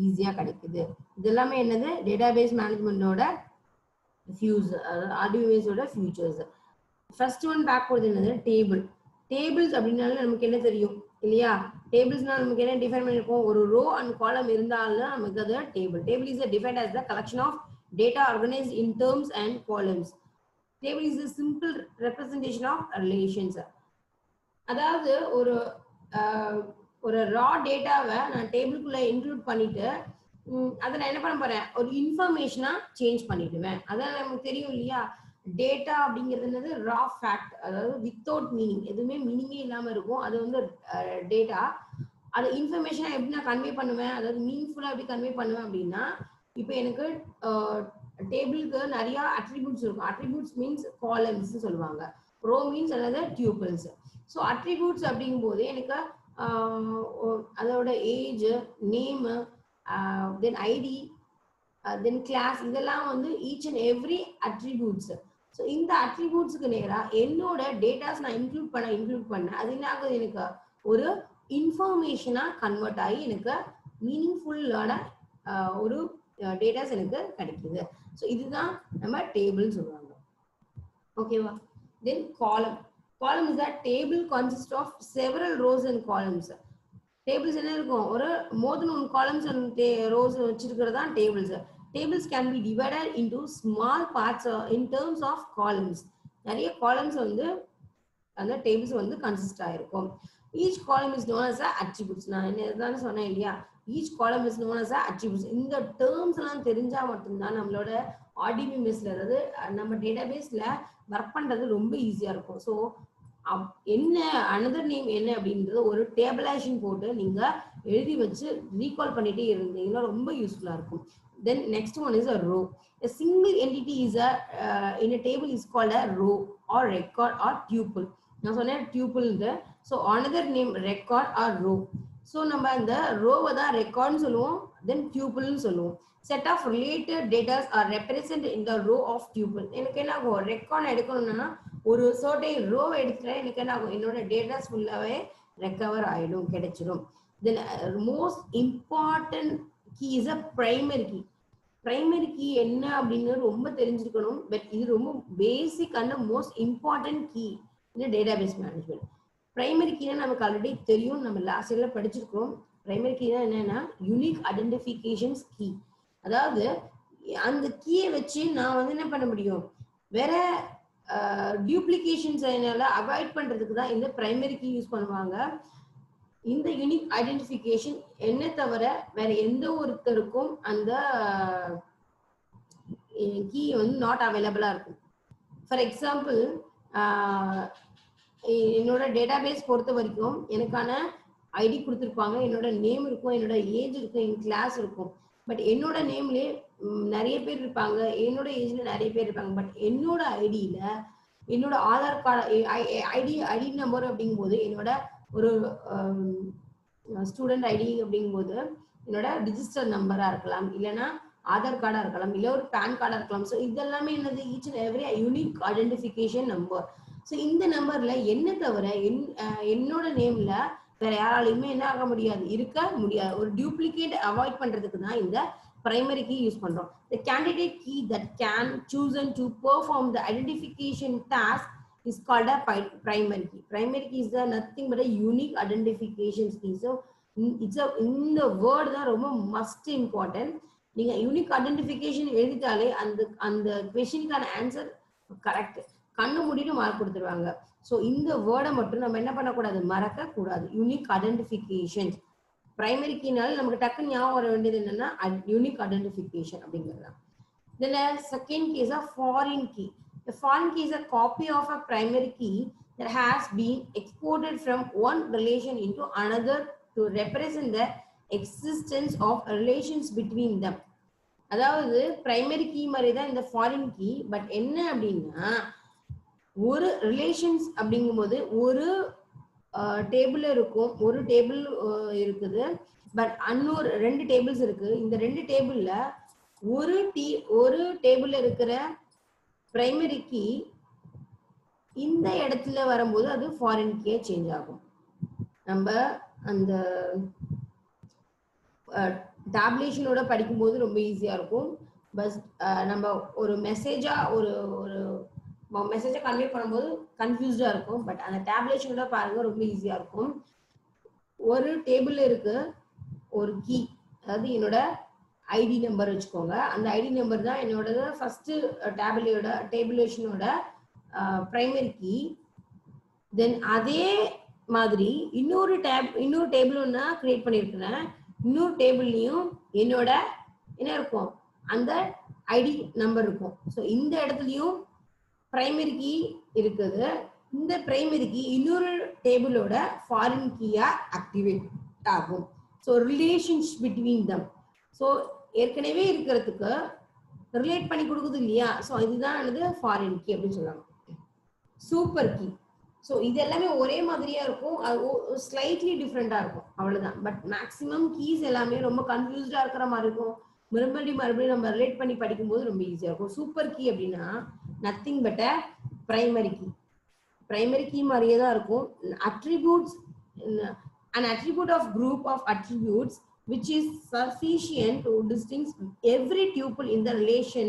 ஈஸியா கிடைக்குது. இது எல்லாமே என்னது, டேட்டாபேஸ் மேனேஜ்மெண்டோட ஆர்டிபிஎஸோட ஃபியூச்சர்ஸ். ஃபர்ஸ்ட் ஒன் பேக்வர்ட் என்னது, டேபிள். டேபிள்ஸ் அப்படின்னால நமக்கு என்ன தெரியும் இல்லையா, டேபிள்ஸ்னா நமக்கு என்ன டிஃபைன் பண்ணிருக்கோம், ஒரு ரோ அண்ட் காலம் இருந்தாலும் நமக்கு அது table. Table is defined as the collection of data organized in terms and columns. Table is a simple representation of relations. அதாவது ஒரு ரா டேட்டாவை நான் டேபிளுக்குள்ள இன்க்ளூட் பண்ணிட்டு அதை நான் என்ன பண்ண போறேன், ஒரு இன்ஃபர்மேஷனா சேஞ்ச் பண்ணிடுவேன். அதான் நமக்கு தெரியும் இல்லையா, டேட்டா அப்படிங்கிறது என்னது, ரா ஃபேக்ட், அதாவது வித்தவுட் மீனிங், எதுவுமே மீனிங்கே இல்லாம இருக்கும், அது வந்து டேட்டா. அது இன்ஃபர்மேஷனா எப்படி நான் கன்வே பண்ணுவேன், அதாவது மீனிங்ஃபுல்லா எப்படி கன்வே பண்ணுவேன் அப்படின்னா, இப்போ எனக்கு டேபிளுக்கு நிறைய அட்ரிபியூட்ஸ் இருக்கும். அட்ரிபியூட்ஸ் மீன்ஸ் காலம்ஸ் சொல்லுவாங்க, ரோ மீன்ஸ் அதாவது டியூபிள்ஸ். ஸோ அட்ரிபியூட்ஸ் அப்படிங்கும் போது எனக்கு அதோட ஏஜ், நேம், தென் ஐடி, தென் கிளாஸ், இதெல்லாம் வந்து each and every attributes. So இந்த அட்ரிபியூட்ஸ்க்கு நேராக என்னோட டேட்டாஸ் நான் இன்க்ளூட் பண்ண அது என்ன ஆகுது, எனக்கு ஒரு இன்ஃபர்மேஷனா கன்வெர்ட் ஆகி எனக்கு மீனிங்ஃபுல்லான ஒரு டேட்டாஸ் எனக்கு கிடைக்குது. ஸோ இதுதான் நம்ம டேபிள் சொல்லுவாங்க. ஓகேவா. தென் காலம். காலம் is a table consists of several rows and columns. Tables என்ன இருக்கும், ஒரு more than one columns and rows வச்சிருக்கிறது தான் tables. Tables can be divided into small parts in terms of columns. நிறைய காலம்ஸ் வந்து அந்த டேபிள்ஸ் வந்து கன்சிஸ்ட் ஆயிருக்கும். Each column is known as a attributes. நான் என்ன சொன்னேன் இல்லையா, each column is known as a attributes. இந்த டேர்ம்ஸ் எல்லாம் தெரிஞ்சா மட்டும்தான் நம்மளோட ஆர்டிபிஎம்எஸ்ல அதாவது நம்ம டேட்டாபேஸ்ல ஒர்க் பண்றது ரொம்ப ஈஸியா இருக்கும். ஸோ என்ன அனதர் நேம் என்ன அப்படின்றது ஒரு டேபிளேஷன் போட்டு நீங்க எழுதி வச்சு ரீகால் பண்ணிட்டே இருந்தீங்கன்னா ரொம்ப யூஸ்ஃபுல்லா இருக்கும். Then next one is a row. A single entity is in a table is called a row or record or tuple. நான் சொன்னேன் tuple. So another name record or row. So நம்ம அந்த ரோவை தான் ரெக்கார்ட்னு சொல்லுவோம், தென் டியூபிள்னு சொல்லுவோம். Set of related datas are represent in the row of tuple. எனக்கு என்ன ஆகும், ரெக்கார்ட் எடுக்கணும்னா ஒரு சர்டைன் ரோவை எடுத்துட்டா எனக்கு என்ன ஆகும், என்னோட டேட்டாஸ் ஃபுல்லாவே ரெக்கவர் ஆயிடும், கிடைச்சிடும். Then most important key is a primary key. Primary key என்ன அப்படின்னு ரொம்ப தெரிஞ்சிருக்கணும். பட் இது ரொம்ப basic and most important key in database management. Primary கீனா நமக்கு ஆல்ரெடி தெரியும், நம்ம லாஸ்ட் இயர்ல படிச்சிருக்கோம். பிரைமரி கீனா என்னன்னா யூனிக் ஐடென்டிஃபிகேஷன்ஸ் கீ. அதாவது அந்த கீயை வச்சு நான் வந்து என்ன பண்ண முடியும், வேற டியூப்ளிகேஷன்ஸ் என்னால அவாய்ட் பண்றதுக்கு தான் இந்த பிரைமரி கீ யூஸ் பண்ணுவாங்க. இந்த யூனிக் ஐடென்டிஃபிகேஷன் என்ன தவிர வேற எந்த ஒருத்தருக்கும் அந்த கீ வந்து நாட் அவைலபிளா இருக்கும். ஃபார் எக்ஸாம்பிள், என்னோட டேட்டாபேஸ் பொறுத்த வரைக்கும் எனக்கான ஐடி கொடுத்துருப்பாங்க, என்னோட நேம் இருக்கும், என்னோட ஏஜ் இருக்கும், என் கிளாஸ் இருக்கும். பட் என்னோட நேம்லேயே நிறைய பேர் இருப்பாங்க, என்னோட ஏஜ்ல நிறைய பேர் இருப்பாங்க. பட் என்னோட ஐடியில என்னோட ஆதார் கார்டு ஐடி நம்பர் அப்படிங்கும்போது என்னோட ஒரு ஸ்டூடெண்ட் ஐடி அப்படிங்கும்போது என்னோட ரிஜிஸ்டர் நம்பரா இருக்கலாம், இல்லைன்னா ஆதார் கார்டா இருக்கலாம், இல்லை ஒரு பேன் கார்டா இருக்கலாம். ஸோ இதெல்லாமே என்னது, each and every unique identification number. So இந்த நம்பர்ல என்ன தவிர என்னோட நேம்ல வேற யாராலையுமே என்ன ஆக முடியாது, இருக்க முடியாது. ஒரு டூப்ளிகேட் அவாய்ட் பண்றதுக்கு தான் இந்த பிரைமரி கீ யூஸ் பண்றோம். The candidate key that can chosen to perform the identification task is called a primary key. Primary key is nothing but a unique identification key. So இந்த word தான் ரொம்ப must important. நீங்க unique identification எழுதிட்டாலே அந்த கொஸ்டினுக்கான answer correct, கண்ணு மூடிட்டு mark கொடுத்துருவாங்க. So இந்த வேர்டை மட்டும் நம்ம என்ன பண்ணக்கூடாது, மறக்க கூடாது. யூனிக் ஐடென்டிஃபிகேஷன் பிரைமரி கீனால நமக்கு டக்குன்னு ஞாபகம் வர வேண்டியது என்னன்னா யூனிக் ஐடென்டிஃபிகேஷன் அப்படிங்கிறது. Then a second case of foreign key. A foreign key is a copy of a primary key that has been exported from one relation into another to represent the existence of relations between them. அதாவது primary key மாதிரி தான் இந்த foreign key. But என்ன அப்படின்னா, ஒரு relations அப்படிங்கும்போது ஒரு table இருக்கும், ஒரு டேபிள் இருக்குது. பட் இன்னொரு 2 டேபிள்ஸ் இருக்கு. இந்த 2 டேபிள்ல ஒரு டேபிள்ல இருக்கிற பிரைமரி கீ இந்த இடத்துல வரும்போது அது ஃபாரின் கீயா சேஞ்ச் ஆகும். நம்ம அந்த டேப்லேஷனோட படிக்கும்போது ரொம்ப ஈஸியா இருக்கும். பட் நம்ம ஒரு மெசேஜா ஒரு மெசேஜை கன்வே பண்ணும்போது கன்ஃபியூஸ்டா இருக்கும். பட் அந்த டேப்லேஷனோட பாருங்க ரொம்ப ஈஸியா இருக்கும். ஒரு டேபிள் இருக்கு, ஒரு கீ, அதாவது என்னோட ஐடி நம்பர் வச்சுக்கோங்க. அந்த ஐடி நம்பர் தான் என்னோட ஃபர்ஸ்ட் டேபிளேஷனோட பிரைமரி கீ. தென் அதே மாதிரி இன்னொரு டேபிள் ஒன்று கிரியேட் பண்ணியிருக்கிறேன். இன்னொரு டேபிள்லையும் என்னோட என்ன இருக்கும், அந்த ஐடி நம்பர் இருக்கும். ஸோ இந்த இடத்துலையும் பிரைமரி கீ இருக்குது. இந்த பிரைமரி கீ இன்னொரு டேபிளோட ஃபாரின் கீயா ஆக்டிவேட் ஆகும். ஸோ ரிலேஷன்ஷிப் பிட்வீன் தம். ஸோ ஏற்கனவே இருக்கிறதுக்கு ரிலேட் பண்ணி கொடுக்குது இல்லையா? ஸோ இதுதான் என்னது ஃபாரின் கீ அப்படின்னு சொல்லுவாங்க. Super key. ஸோ இது எல்லாமே ஒரே மாதிரியா இருக்கும், அது ஸ்லைட்லி டிஃப்ரெண்டா இருக்கும், அவ்வளவுதான். பட் மேக்ஸிமம் கீஸ் எல்லாமே ரொம்ப கன்ஃபியூஸ்டா இருக்கிற மாதிரி இருக்கும். மறுபடியும் நம்ம ரிலேட் பண்ணி படிக்கும்போது ரொம்ப ஈஸியா இருக்கும். சூப்பர் கீ அப்படின்னா nothing but a primary key. Primary key மாதிரியே தான் இருக்கும். Attributes, an attribute of group of attributes which is sufficient to distinguish every tuple in the relation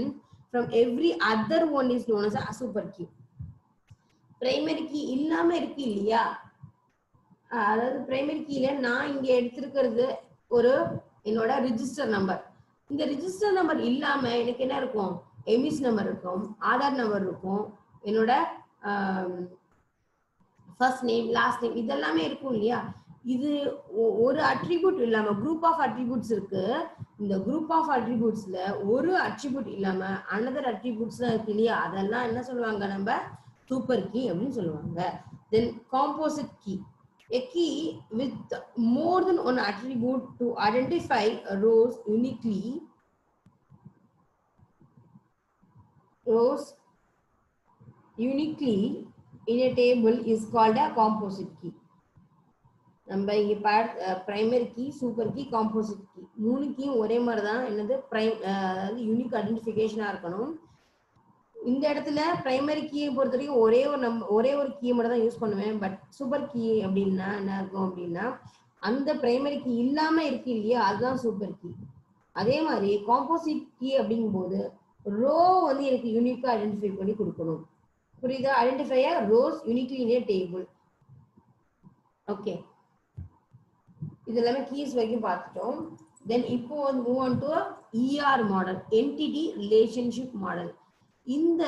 from every other one is known as a super key. Primary key இல்லாம இருக்கு இல்லையா? அதாவது primary கீல நான் இங்க எடுத்திருக்கிறது ஒரு என்னோட ரிஜிஸ்டர் நம்பர். இந்த ரிஜிஸ்டர் நம்பர் இல்லாம எனக்கு என்ன இருக்கும், எமிஸ் நம்பர் இருக்கும், ஆதார் நம்பர் இருக்கும், என்னோட ஃபர்ஸ்ட் நேம், லாஸ்ட் நேம், இதெல்லாமே இருக்கும் இல்லையா? இது ஒரு அட்ரிபியூட் இல்லாம குரூப் ஆஃப் அட்ரிபியூட்ஸ் இருக்கு. இந்த குரூப் ஆஃப் அட்ரிபியூட்ஸ்ல ஒரு அட்ரிபியூட் இல்லாம அனதர் அட்ரிபியூட்ஸ் தான் இருக்கு இல்லையா? அதெல்லாம் என்ன சொல்லுவாங்க, நம்ம சூப்பர் கீ அப்படின்னு சொல்லுவாங்க. Then composite key, a key with more than one attribute to identify rows uniquely in a table is called a composite key. நம்ம இங்க primary key, super key, composite key, 3 கீயும் ஒரே மாதிரி தான். என்னது, அதாவது யூனிக் ஐடென்டிஃபிகேஷனா இருக்கணும். இந்த இடத்துல பிரைமரி கீயை பொறுத்த வரைக்கும் ஒரே ஒரு கீயை மட்டும் தான் யூஸ் பண்ணுவேன். பட் சூப்பர் கீ அப்படின்னா என்ன இருக்கும் அப்படின்னா, அந்த பிரைமரி கீ இல்லாம இருக்கு இல்லையா, அதுதான் சூப்பர் கீ. அதே மாதிரி காம்போசிட் கீ அப்படிங்கும்போது ரோ வந்து எனக்கு யூனிக்கா ஐடென்டிஃபை பண்ணி கொடுக்கணும். புரியுதா? Identify rose uniquely in a table. Okay, இது எல்லாமே கீஸ் வரைக்கும் பார்த்துட்டோம். தென் இப்போ வந்து move on to ER model, entity relationship model. இந்த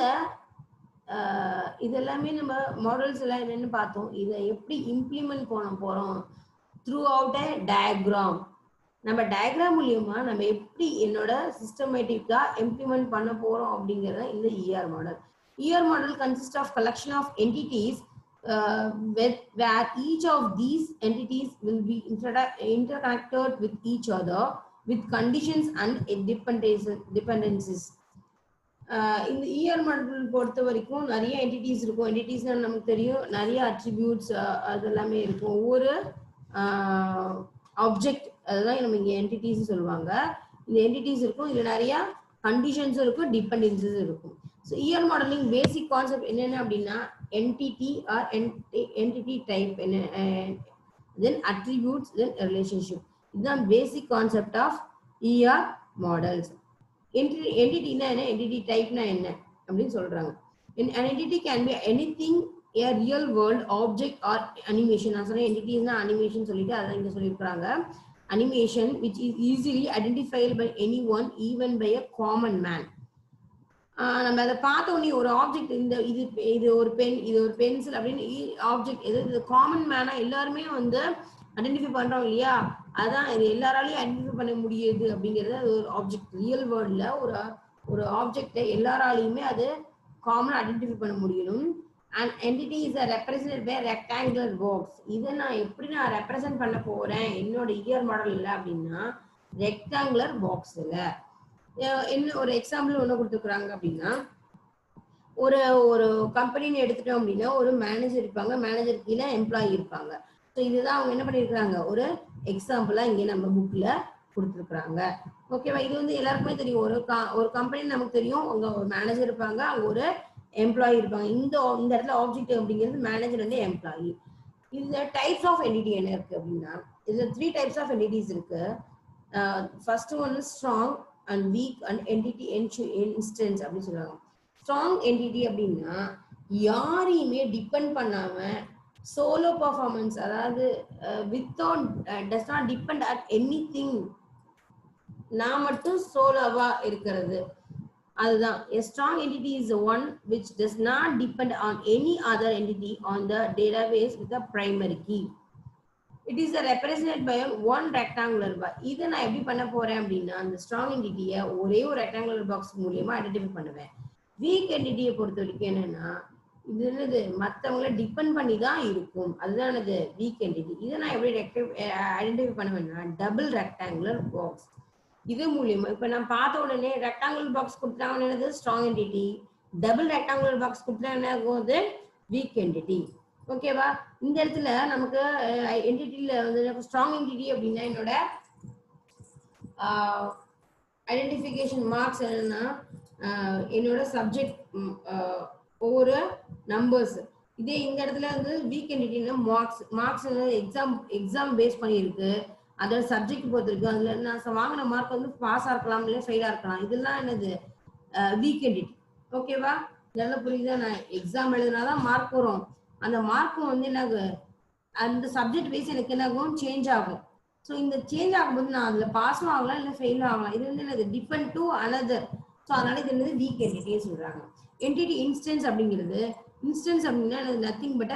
இதெல்லாமே நம்ம மாடல்ஸ் எல்லாம் என்னன்னு பார்த்தோம். இதை எப்படி இம்ப்ளிமெண்ட் பண்ண போறோம் த்ரூ அவுட் அ டயக்ராம். நம்ம டயக்ராம் மூலியமா நம்ம எப்படி என்னோட சிஸ்டமேட்டிக்கா இம்ப்ளிமெண்ட் பண்ண போறோம் அப்படிங்கறத இந்த ER model. ER model consist of collection of entities where each of these entities will be interconnected with each other with conditions and dependencies. இந்த ER மாடல் பொறுத்த வரைக்கும் நிறைய என்டிட்டிஸ் இருக்கும். என்டிட்டிஸ்னா நமக்கு தெரியும், நிறைய அட்ரிபியூட்ஸ் அதெல்லாமே இருக்கும். ஒவ்வொரு ஆப்ஜெக்ட், அதுதான் நம்ம இங்க என்டிட்டிஸ் சொல்லுவாங்க. இந்த என்டிட்டிஸ் இருக்கும், இதுல நிறைய கண்டிஷன்ஸ் இருக்கும், டிபெண்டன்சிஸ் இருக்கும். So ER modelling basic concept என்னென்ன அப்படின்னா, entity or entity type, then attributes, then relationship. இதுதான் basic concept of ER models. என்டிட்டினா என்ன, என்டிட்டி டைப்னா என்ன அப்படின்னு சொல்றாங்க. An entity can be anything, a real world object or animation. நான் சொன்னேன் என்டிட்டிஸ்னா அனிமேஷன் சொல்லிட்டு அதான் இங்க சொல்லியிருக்காங்க. Animation which is easily identified by anyone, even by a common man. நம்ம அதை பார்த்த உடனே ஒரு ஆப்ஜெக்ட், இது ஒரு பென், இது ஒரு பென்சில் அப்படின்னு ஆப்ஜெக்ட் எது காமன் மேனா எல்லாருமே வந்து ஐடென்டிஃபை பண்றோம் இல்லையா? அதான் இது எல்லாராலையும் ஐடென்டிஃபை பண்ண முடியுது அப்படிங்கிறது. அது ஒரு ஆப்ஜெக்ட், ரியல் வேர்ல்ட்ல ஒரு ஆப்ஜெக்டை எல்லாராலையுமே அது காமன் ஐடென்டிஃபை பண்ண முடியணும். and entity is represented by rectangular box. இதை நான் எப்படி நான் ரெப்ரசென்ட் பண்ண போறேன் என்னோட இயர் மாடல்ல அப்படின்னா ரெக்டாங்குலர் பாக்ஸ்ல. என்ன ஒரு எக்ஸாம்பிள் ஒன்று கொடுத்துருக்குறாங்க அப்படின்னா ஒரு ஒரு கம்பெனின்னு எடுத்துட்டோம் அப்படின்னா ஒரு மேனேஜர் இருப்பாங்க, மேனேஜர் கீழே எம்ப்ளாயி இருப்பாங்க. ஸோ இதுதான் அவங்க என்ன பண்ணியிருக்கிறாங்க ஒரு எக்ஸாம்பிளா இங்கே நம்ம புக்ல கொடுத்துருக்குறாங்க. ஓகேவா? இது வந்து எல்லாருக்குமே தெரியும். ஒரு கம்பெனி நமக்கு தெரியும், அங்க ஒரு மேனேஜர் இருப்பாங்க, அங்க ஒரு எம்ப்ளாயி இருப்பாங்க. இந்த இடத்துல ஆப்ஜெக்ட் அப்படிங்கிறது மேனேஜர் வந்து எம்ப்ளாயி. இந்த டைப்ஸ் ஆஃப் என்டிட்டி என்ன இருக்கு அப்படின்னா இதுல 3 டைப்ஸ் ஆஃப் என்டிட்டிஸ் இருக்கு. First one strong and week and entity instance அப்படின்னு சொல்லுவாங்க. ஸ்ட்ராங் என்டிட்டி அப்படின்னா யாரையுமே டிபெண்ட் பண்ணாம சோலோ பர்ஃபார்மன்ஸ், அதாவது without does not depend at anything, நான் மட்டும் சோலோவா இருக்கிறது. அதுதான் a strong entity is the one which does not depend on any other entity on the database with a primary key. It is represented by one rectangular box. இதை நான் எப்படி பண்ண போறேன் அப்படின்னா அந்த strong entity-ய ஒரே ஒரு rectangular box மூலமா ஐடென்டிஃபை பண்ணுவேன். weak entity-ய பொறுத்த வரைக்கும் என்னன்னா இது என்னது மற்றவங்கள டிபெண்ட் பண்ணி தான் இருக்கும், அதுதான் என்னது weak entity. இதை நான் எப்படி ஐடென்டிஃபை பண்ணுவேன்னா டபுள் ரெக்டாங்குலர் பாக்ஸ். இது மூலியமா இப்ப நான் பார்த்த உடனே ரெக்டாங்குலர் பாக்ஸ் கொடுத்தாங்க என்னது strong entity, double rectangular box கொடுத்தா என்ன ஆகும் அது வீக் என்டிட்டி. ஓகேவா? இந்த இடத்துல நமக்கு என்டிட்டில வந்து ஸ்ட்ராங் என்டிட்டி அப்படின்னா என்னோட ஐடென்டிஃபிகேஷன் மார்க்ஸ் என்னன்னா என்னோட சப்ஜெக்ட் ஒவ்வொரு நம்பர்ஸ். இதே இந்த இடத்துல வந்து வீக் என்டிட்டின்னா மார்க்ஸ் எக்ஸாம் பேஸ் பண்ணியிருக்கு, அதோட சப்ஜெக்ட் பொறுத்திருக்கு. அதுல நான் வாங்கின மார்க் வந்து பாஸா இருக்கலாம் இல்லை ஃபெயிலா இருக்கலாம். இதெல்லாம் என்னது வீக் என்டிட்டி. ஓகேவா? இதெல்லாம் புரியுதா? நான் எக்ஸாம் எழுதுனாதான் மார்க் வரும். அந்த மார்க்கும் வந்து என்ன அந்த சப்ஜெக்ட் வைஸ் எனக்கு என்ன ஆகும் சேஞ்ச் ஆகும். ஸோ இந்த சேஞ்ச் ஆகும்போது நான் அதுல பாஸும் ஆகலாம் இல்லை ஃபெயிலும் ஆகலாம். இது வந்து என்னது டிபெண்ட் டு அனதர். ஸோ அதனால இது என்னது வீக் என்டிட்டின்னு சொல்றாங்க. என்டிட்டி இன்ஸ்டன்ஸ் அப்படிங்கிறது இன்ஸ்டன்ஸ் அப்படின்னா நத்திங் பட்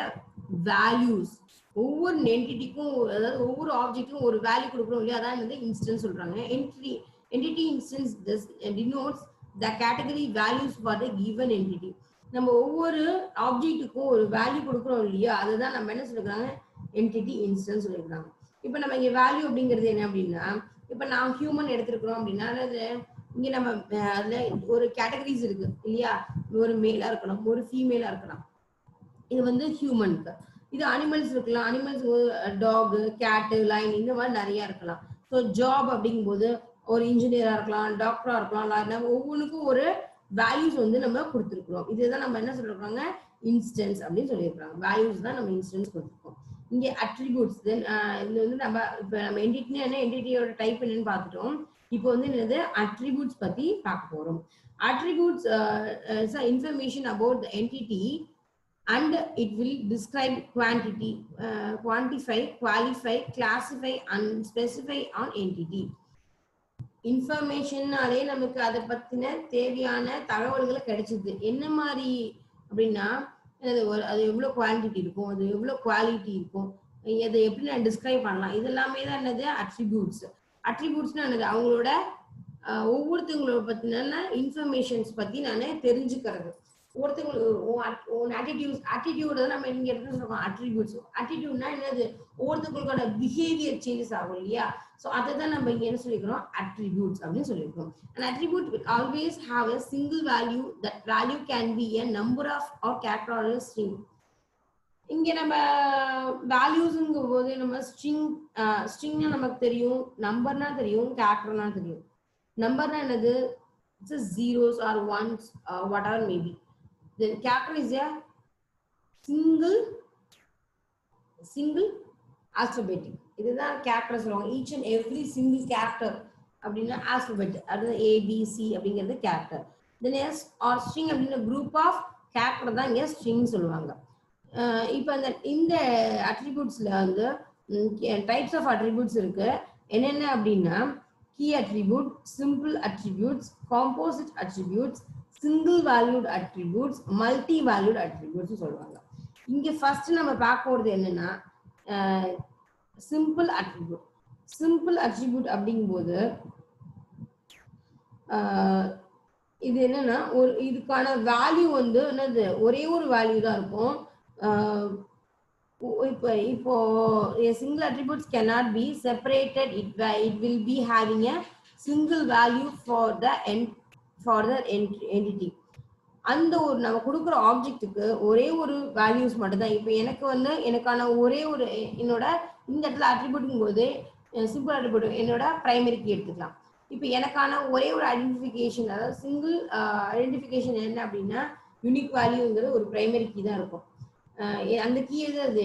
வேல்யூஸ். ஒவ்வொரு என்டிட்டிக்கும் அதாவது ஒவ்வொரு ஆப்ஜெக்ட்டுக்கும் ஒரு வேல்யூ கொடுக்குறோம் இல்லையா, அதான் வந்து இன்ஸ்டன்ஸ் சொல்றாங்க. Entity instance denotes the category values for the given entity. நம்ம ஒவ்வொரு ஆப்ஜெக்ட்டுக்கும் ஒரு வேல்யூ கொடுக்குறோம் இல்லையா, அதுதான் நம்ம என்ன சொல்றாங்க என்டிட்டி இன்ஸ்டன்ஸ் சொல்லிருக்காங்க. இப்போ நம்ம இங்க வேல்யூ அப்படிங்கிறது என்ன அப்படின்னா இப்போ நான் ஹியூமன் எடுத்திருக்கிறோம் அப்படின்னா இங்க நம்ம அதுல ஒரு கேட்டகரிஸ் இருக்கு இல்லையா, ஒரு மேலா இருக்கலாம் ஒரு ஃபீமேலா இருக்கலாம். இது வந்து ஹியூமனுக்கு. இது அனிமல்ஸ் இருக்கலாம், அனிமல்ஸ் டாக் கேட் லைன் இந்த மாதிரி நிறைய இருக்கலாம். ஸோ ஜாப் அப்படிங்கும்போது ஒரு இன்ஜினியரா இருக்கலாம், டாக்டரா இருக்கலாம், நம்ம ஒவ்வொன்றுக்கும் ஒரு வேல்யூஸ் வந்து நம்ம கொடுத்துருக்குறோம். இதுதான் நம்ம என்ன சொல்றாங்க இன்ஸ்டன்ஸ் அப்படின்னு சொல்லியிருக்காங்க. வேல்யூஸ் தான் நம்ம இன்ஸ்டன்ஸ் கொடுத்துருக்கோம். இங்கே அட்ரிபியூட்ஸ் தென் இது வந்து நம்ம இப்போ நம்ம என்டிட்டினா என்ன என்டிட்டியோட டைப் என்னன்னு பார்த்துட்டோம். இப்போ வந்து என்னது அட்ரிபியூட்ஸ் பத்தி பார்க்க போறோம். Attributes is information about the entity and it will describe quantity, quantify, qualify, classify and specify on entity. இன்ஃபர்மேஷன்னாலே நமக்கு அதை பத்தின தேவையான தகவல்களை கிடைச்சிது. என்ன மாதிரி அப்படின்னா அது எவ்வளவு குவான்டிட்டி இருக்கும், அது எவ்வளவு குவாலிட்டி இருக்கும், அதை எப்படி நான் டிஸ்கிரைப் பண்ணலாம், இது எல்லாமே தான் என்னது அட்ரிபியூட்ஸ். அட்ரிபியூட்ஸ்னா என்னது அவங்களோட ஒவ்வொருத்தவங்களோட பத்தின இன்ஃபர்மேஷன்ஸ் பத்தி நான் தெரிஞ்சுக்கிறது. ஒவ்வொருத்தவங்களுக்கு ஆட்டிடியூட் தான் நம்ம இங்க எடுத்து சொல்றோம் அட்ரிபியூட்ஸ். ஆட்டிடியூட்னா என்னது ஒவ்வொருத்தவங்களுக்கான பிஹேவியர் சேஞ்சஸ் ஆகும் இல்லையா, ஸோ அதை தான் நம்ம இங்க என்ன சொல்லிக்கிறோம் அட்ரிபியூட்ஸ் அப்படின்னு சொல்லியிருக்கோம். An attribute will always have a single value. That value can be a number of or character or a string. இங்க நம்ம வேல்யூஸ்ங்கும் போது நம்ம ஸ்ட்ரிங்னா நமக்கு தெரியும், நம்பர்னா தெரியும், கேரக்டர்னா தெரியும். நம்பர்னா என்னது zeros or ones or whatever maybe. Then character is a single alphabetic. இதுதான் கேரக்டர் சொல்லுவாங்க. Each and every single character அப்படின்னா ஆல்பபெட், அது ABC அப்படிங்கிறது character. Then s are string அப்படின்ற குரூப் ஆஃப் கேரக்டர் தான் இங்கே ஸ்ட்ரிங் சொல்லுவாங்க. இப்போ இந்த அட்ரிபியூட்ஸ்ல வந்து டைப்ஸ் ஆஃப் அட்ரிபியூட்ஸ் இருக்கு. என்னென்ன அப்படின்னா key attribute, simple attributes, composite attributes, single valued attributes, multi valued attributes சொல்லுவாங்க. இங்க ஃபர்ஸ்ட் நம்ம பார்க்க போறது என்னன்னா சிம்பிள் அட்ரிபியூட். சிம்பிள் அட்ரிபியூட் அப்படிங்கும்போது இது என்னன்னா ஒரு இதுக்கான வேல்யூ வந்து என்னது ஒரே ஒரு வேல்யூ தான் இருக்கும். இப்போ a single attributes cannot be separated. It will be having a single value for the entity. அந்த ஒரு நம்ம கொடுக்குற ஆப்ஜெக்ட்டுக்கு ஒரே ஒரு வேல்யூஸ் மட்டும் தான். இப்போ எனக்கு வந்து எனக்கான ஒரே ஒரு என்னோட இந்த இடத்துல அட்ரிபியூட்டும் போது சிம்பிள் அட்ரிபியூட் என்னோட பிரைமரி கீ எடுத்துக்கலாம். இப்போ எனக்கான ஒரே ஒரு ஐடென்டிஃபிகேஷன், அதாவது சிங்கிள் ஐடென்டிஃபிகேஷன் என்ன அப்படின்னா யூனிக் வேல்யூங்கிறது ஒரு பிரைமரி கீ தான் இருக்கும். அந்த கீ அது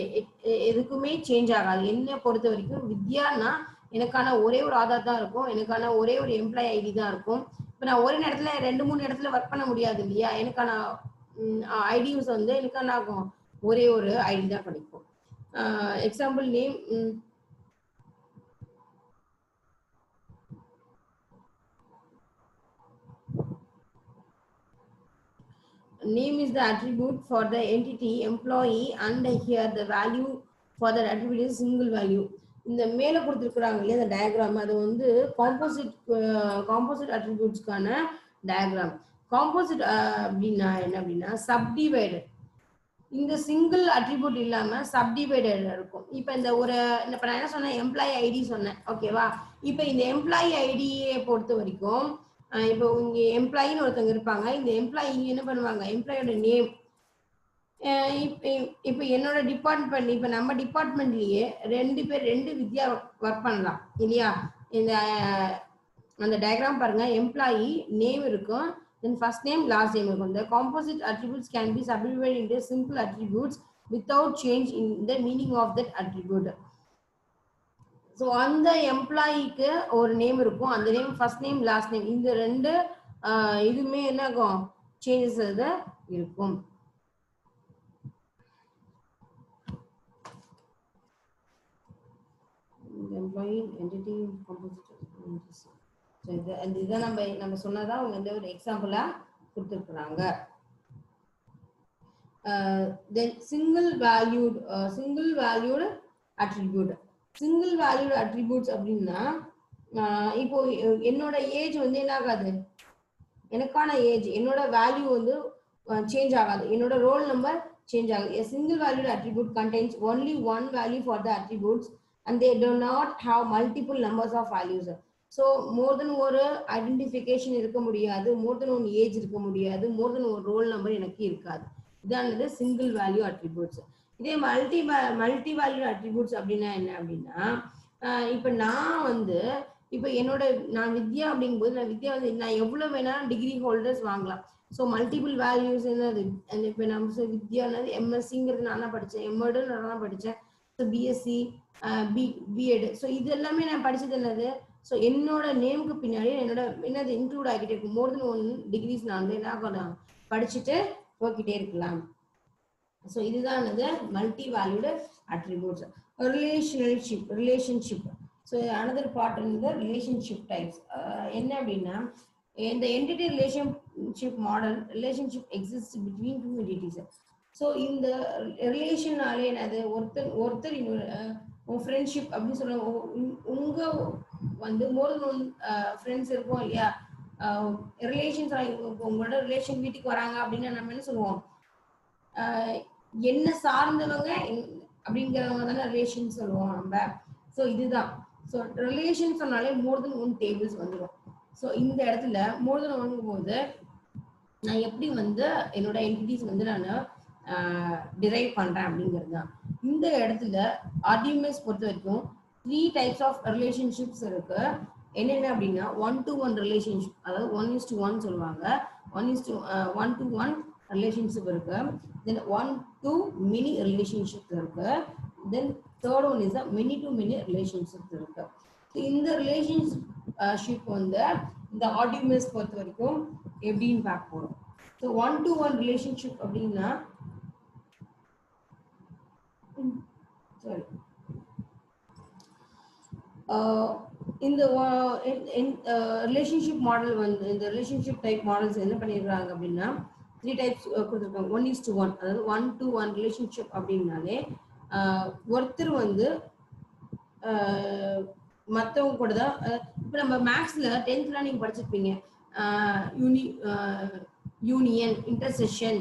எதுக்குமே சேஞ்ச் ஆகாது. என்னை பொறுத்த வரைக்கும் வித்யானா எனக்கான ஒரே ஒரு ஆதார் தான் இருக்கும், எனக்கான ஒரே ஒரு எம்ப்ளாயி ஐடி தான் இருக்கும். இப்போ நான் ஒரு இடத்துல 2-3 இடத்துல ஒர்க் பண்ண முடியாது இல்லையா, எனக்கான ஐடியூஸ் வந்து எனக்கான ஆகும் ஒரே ஒரு ஐடி தான் கிடைக்கும். Example name, name is the attribute for the entity employee and here the value for that attribute is single value. இந்த மேல கொடுத்திருக்காங்க இல்லையா இந்த டயகிராம், அது வந்து காம்போசிட் அட்ரிபியூட்ஸ்க்கான டயகிராம். காம்போசிட் அப்படின்னா என்ன அப்படின்னா சப்டிவைடட். இந்த சிங்கிள் அட்ரிபியூட் இல்லாம சப்டிவைடட் இருக்கும். இப்போ இந்த ஒரு இப்போ நான் என்ன சொன்னேன், எம்ப்ளாயி ஐடி சொன்னேன், ஓகேவா? இப்போ இந்த எம்ப்ளாயி ஐடியை பொறுத்த வரைக்கும் இப்போ இங்க எம்ப்ளாயின்னு ஒருத்தவங்க இருப்பாங்க. இந்த எம்ப்ளாயி என்ன பண்ணுவாங்க, எம்ப்ளாயோட நேம். இப்போ என்னோட டிபார்ட்மெண்ட், இப்போ நம்ம டிபார்ட்மெண்ட்லயே 2 பேர் 2 வித்யா ஒர்க் பண்ணலாம் இல்லையா? இந்த அந்த டயக்ராம் பாருங்க, எம்ப்ளாயி நேம் இருக்கும், then first name last name இருக்கும். The composite attributes can be subdivided into simple attributes without change in the meaning of that attribute. So அந்த எம்ப்ளாயிக்கு ஒரு நேம் இருக்கும், அந்த name first name last name, இந்த 2 இதுவுமே என்ன ஆகும், சேஞ்சஸ் இருக்கும். Employee entity composite. ஸோ இதை நம்ம சொன்னதான் அவங்க வந்து ஒரு எக்ஸாம்பிளா கொடுத்துருக்குறாங்க. Then single valued attribute. Single valued attributes அப்படின்னா இப்போ என்னோட ஏஜ் வந்து என்ன ஆகாது, எனக்கான ஏஜ் என்னோட வேல்யூ வந்து சேஞ்ச் ஆகாது, என்னோட ரோல் நம்பர் சேஞ்ச் ஆகுது. A single valued attribute contains only one value for the attributes and they do not have multiple numbers of values. So more than ஒரு ஐடென்டிஃபிகேஷன் இருக்க முடியாது, more than one ஏஜ் இருக்க முடியாது, more than ஒரு roll number எனக்கு இருக்காது. இதானது single value attributes. இதே multi value attributes அப்படின்னா என்ன அப்படின்னா, இப்போ நான் வந்து இப்போ நான் வித்யா அப்படிங்கும்போது நான் எவ்வளோ வேணாலும் டிகிரி ஹோல்டர்ஸ் வாங்கலாம். ஸோ மல்டிபிள் வேல்யூஸ் என்னது, இப்போ நம்ம வித்யானது எம்எஸ்சிங்கிறது நான் தான் படித்தேன், எம்எட் நான் தான் படித்தேன், ஸோ பிஎஸ்சி பிஎட், ஸோ இது எல்லாமே நான் படித்தது என்னது, ஸோ என்னோட நேமுக்கு பின்னாடி என்னது இன்க்ளூட் ஆகிட்டே இருக்கும். மோர் தென் 1 டிகிரிஸ் நான் வந்து என்ன படிச்சுட்டு போய்கிட்டே இருக்கலாம். ஸோ இதுதான் multi valued attributes. Relationship. So another part in the relationship types. என்ன அப்படின்னா, இந்த entity relationship model, relationship exists between 2 entities. So இந்த ரிலேஷனாலே என்னது, ஒருத்தர் இன்னொரு ஃப்ரெண்ட்ஷிப் அப்படின்னு சொல்லுவாங்க. உங்க வந்து மோர் தென் 1 ஃப்ரெண்ட்ஸ் இருக்கும் இல்லையா, ரிலேஷன்ஸ். உங்களோட ரிலேஷன் வீட்டுக்கு வராங்க அப்படின்னா நம்ம என்ன சொல்லுவோம், என்ன சார்ந்தவங்க அப்படிங்கிறவங்க தானே ரிலேஷன் சொல்லுவோம் நம்ம. ஸோ இதுதான். ஸோ ரிலேஷன் சொன்னாலே மோர் தென் 1 டேபிள்ஸ் வந்துடும். ஸோ இந்த இடத்துல மோர் தென் 1 போது நான் எப்படி வந்து என்னோட என்டிட்டிஸ் வந்து நான் டிரைவ் பண்றேன் அப்படிங்கிறது தான். இந்த இடத்துல ஆர்டிஎம்எஸ் பொறுத்த வரைக்கும் 3 டைப்ஸ் ஆஃப் ரிலேஷன்ஷிப்ஸ் இருக்கு. என்னென்ன அப்படின்னா 1-to-1 ரிலேஷன்ஷிப், அதாவது 1:1 சொல்லுவாங்க, 1:1 ரிலேஷன்ஷிப் இருக்கு. தென் 1-to-many ரிலேஷன்ஷிப் இருக்கு. Then third one is many-to-many relationship இருக்கு. இந்த ரிலேஷன்ஷிப் வந்து இந்த ஆர்டிஎம்எஸ் பொறுத்த வரைக்கும் எப்படின்னு பார்க்க போறோம். ஸோ 1-to-1 ரிலேஷன்ஷிப் அப்படின்னா இந்த ரிலேஷன்ஷிப் மாடல் வந்து இந்த ரிலேஷன்ஷிப் டைப் மாடல்ஸ் என்ன பண்ணிடுறாங்க அப்படின்னா 3 டைப்ஸ் கொடுத்துருக்காங்க. 1:1, அதாவது 1-to-1 ரிலேஷன்ஷிப் அப்படின்னாலே ஒருத்தர் வந்து மற்றவங்க கூட தான். இப்போ நம்ம மேக்ஸ்ல 10th நீங்க படிச்சிருப்பீங்க, யூனியன், இன்டர்செக்ஷன்,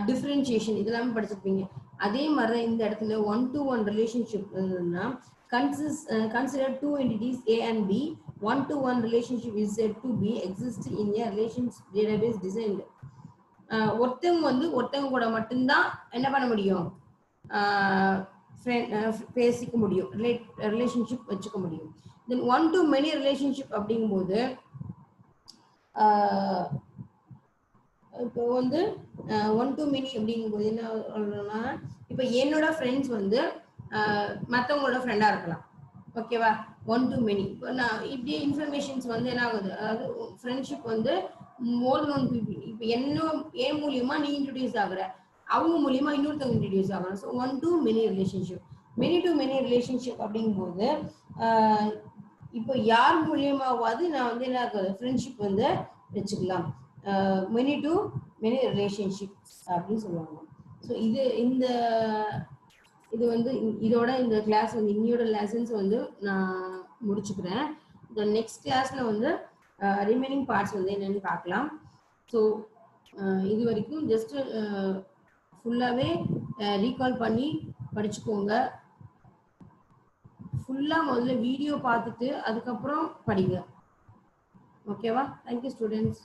டிஃபரன்ஷியேஷன் இதெல்லாமே படிச்சிருப்பீங்க. அதே மாதிரி தான் இந்த இடத்துல 1-to-1 ரிலேஷன்ஷிப் இருந்ததுன்னா consider two entities A and B. 1-to-1 relationship is said to be exist in a relationship database designed. ஒருத்தவங்க வந்து ஒருத்தவங்க கூட மட்டும்தான் என்ன பண்ண முடியும், பேசிக்க முடியும், ரிலேஷன்ஷிப் வச்சுக்க முடியும். தென் 1-to-many ரிலேஷன்ஷிப் அப்படிங்கும்போது இப்போ வந்து 1-to-many அப்படிங்கும்போது என்ன சொல்றோம்னா, இப்போ என்னோட ஃப்ரெண்ட்ஸ் வந்து மற்றவங்களோட ஃப்ரெண்டாக இருக்கலாம். ஓகேவா? 1-to-many. இப்போ நான் இப்படி இன்ஃபர்மேஷன்ஸ் வந்து என்ன ஆகுது, அதாவது ஃப்ரெண்ட்ஷிப் வந்து மோர் தென் 1 பீப்புள். இப்போ என் மூலியமா நீ இன்ட்ரடியூஸ் ஆகுற, அவங்க மூலியமா இன்னொருத்தவங்க இன்ட்ரடியூஸ் ஆகணும். So 1-to-many relationship. many-to-many relationship அப்படிங்கும்போது இப்போ யார் மூலியமாவது நான் வந்து என்ன ஆகுது, ஃப்ரெண்ட்ஷிப் வந்து வச்சுக்கலாம். many-to-many ரிலேஷன்ஷிப் அப்படின்னு சொல்லுவாங்க. ஸோ இது வந்து இதோட இந்த கிளாஸ் வந்து இன்னையோட லெசன்ஸ் வந்து நான் முடிச்சுக்கிறேன். இந்த நெக்ஸ்ட் கிளாஸ்ல வந்து ரிமைனிங் பார்ட்ஸ் வந்து என்னன்னு பார்க்கலாம். ஸோ இது வரைக்கும் ஜஸ்ட் ஃபுல்லாகவே ரீகால் பண்ணி படிச்சுக்கோங்க. ஃபுல்லாக முதல்ல வீடியோ பார்த்துட்டு அதுக்கப்புறம் படிங்க. ஓகேவா? Thank you students.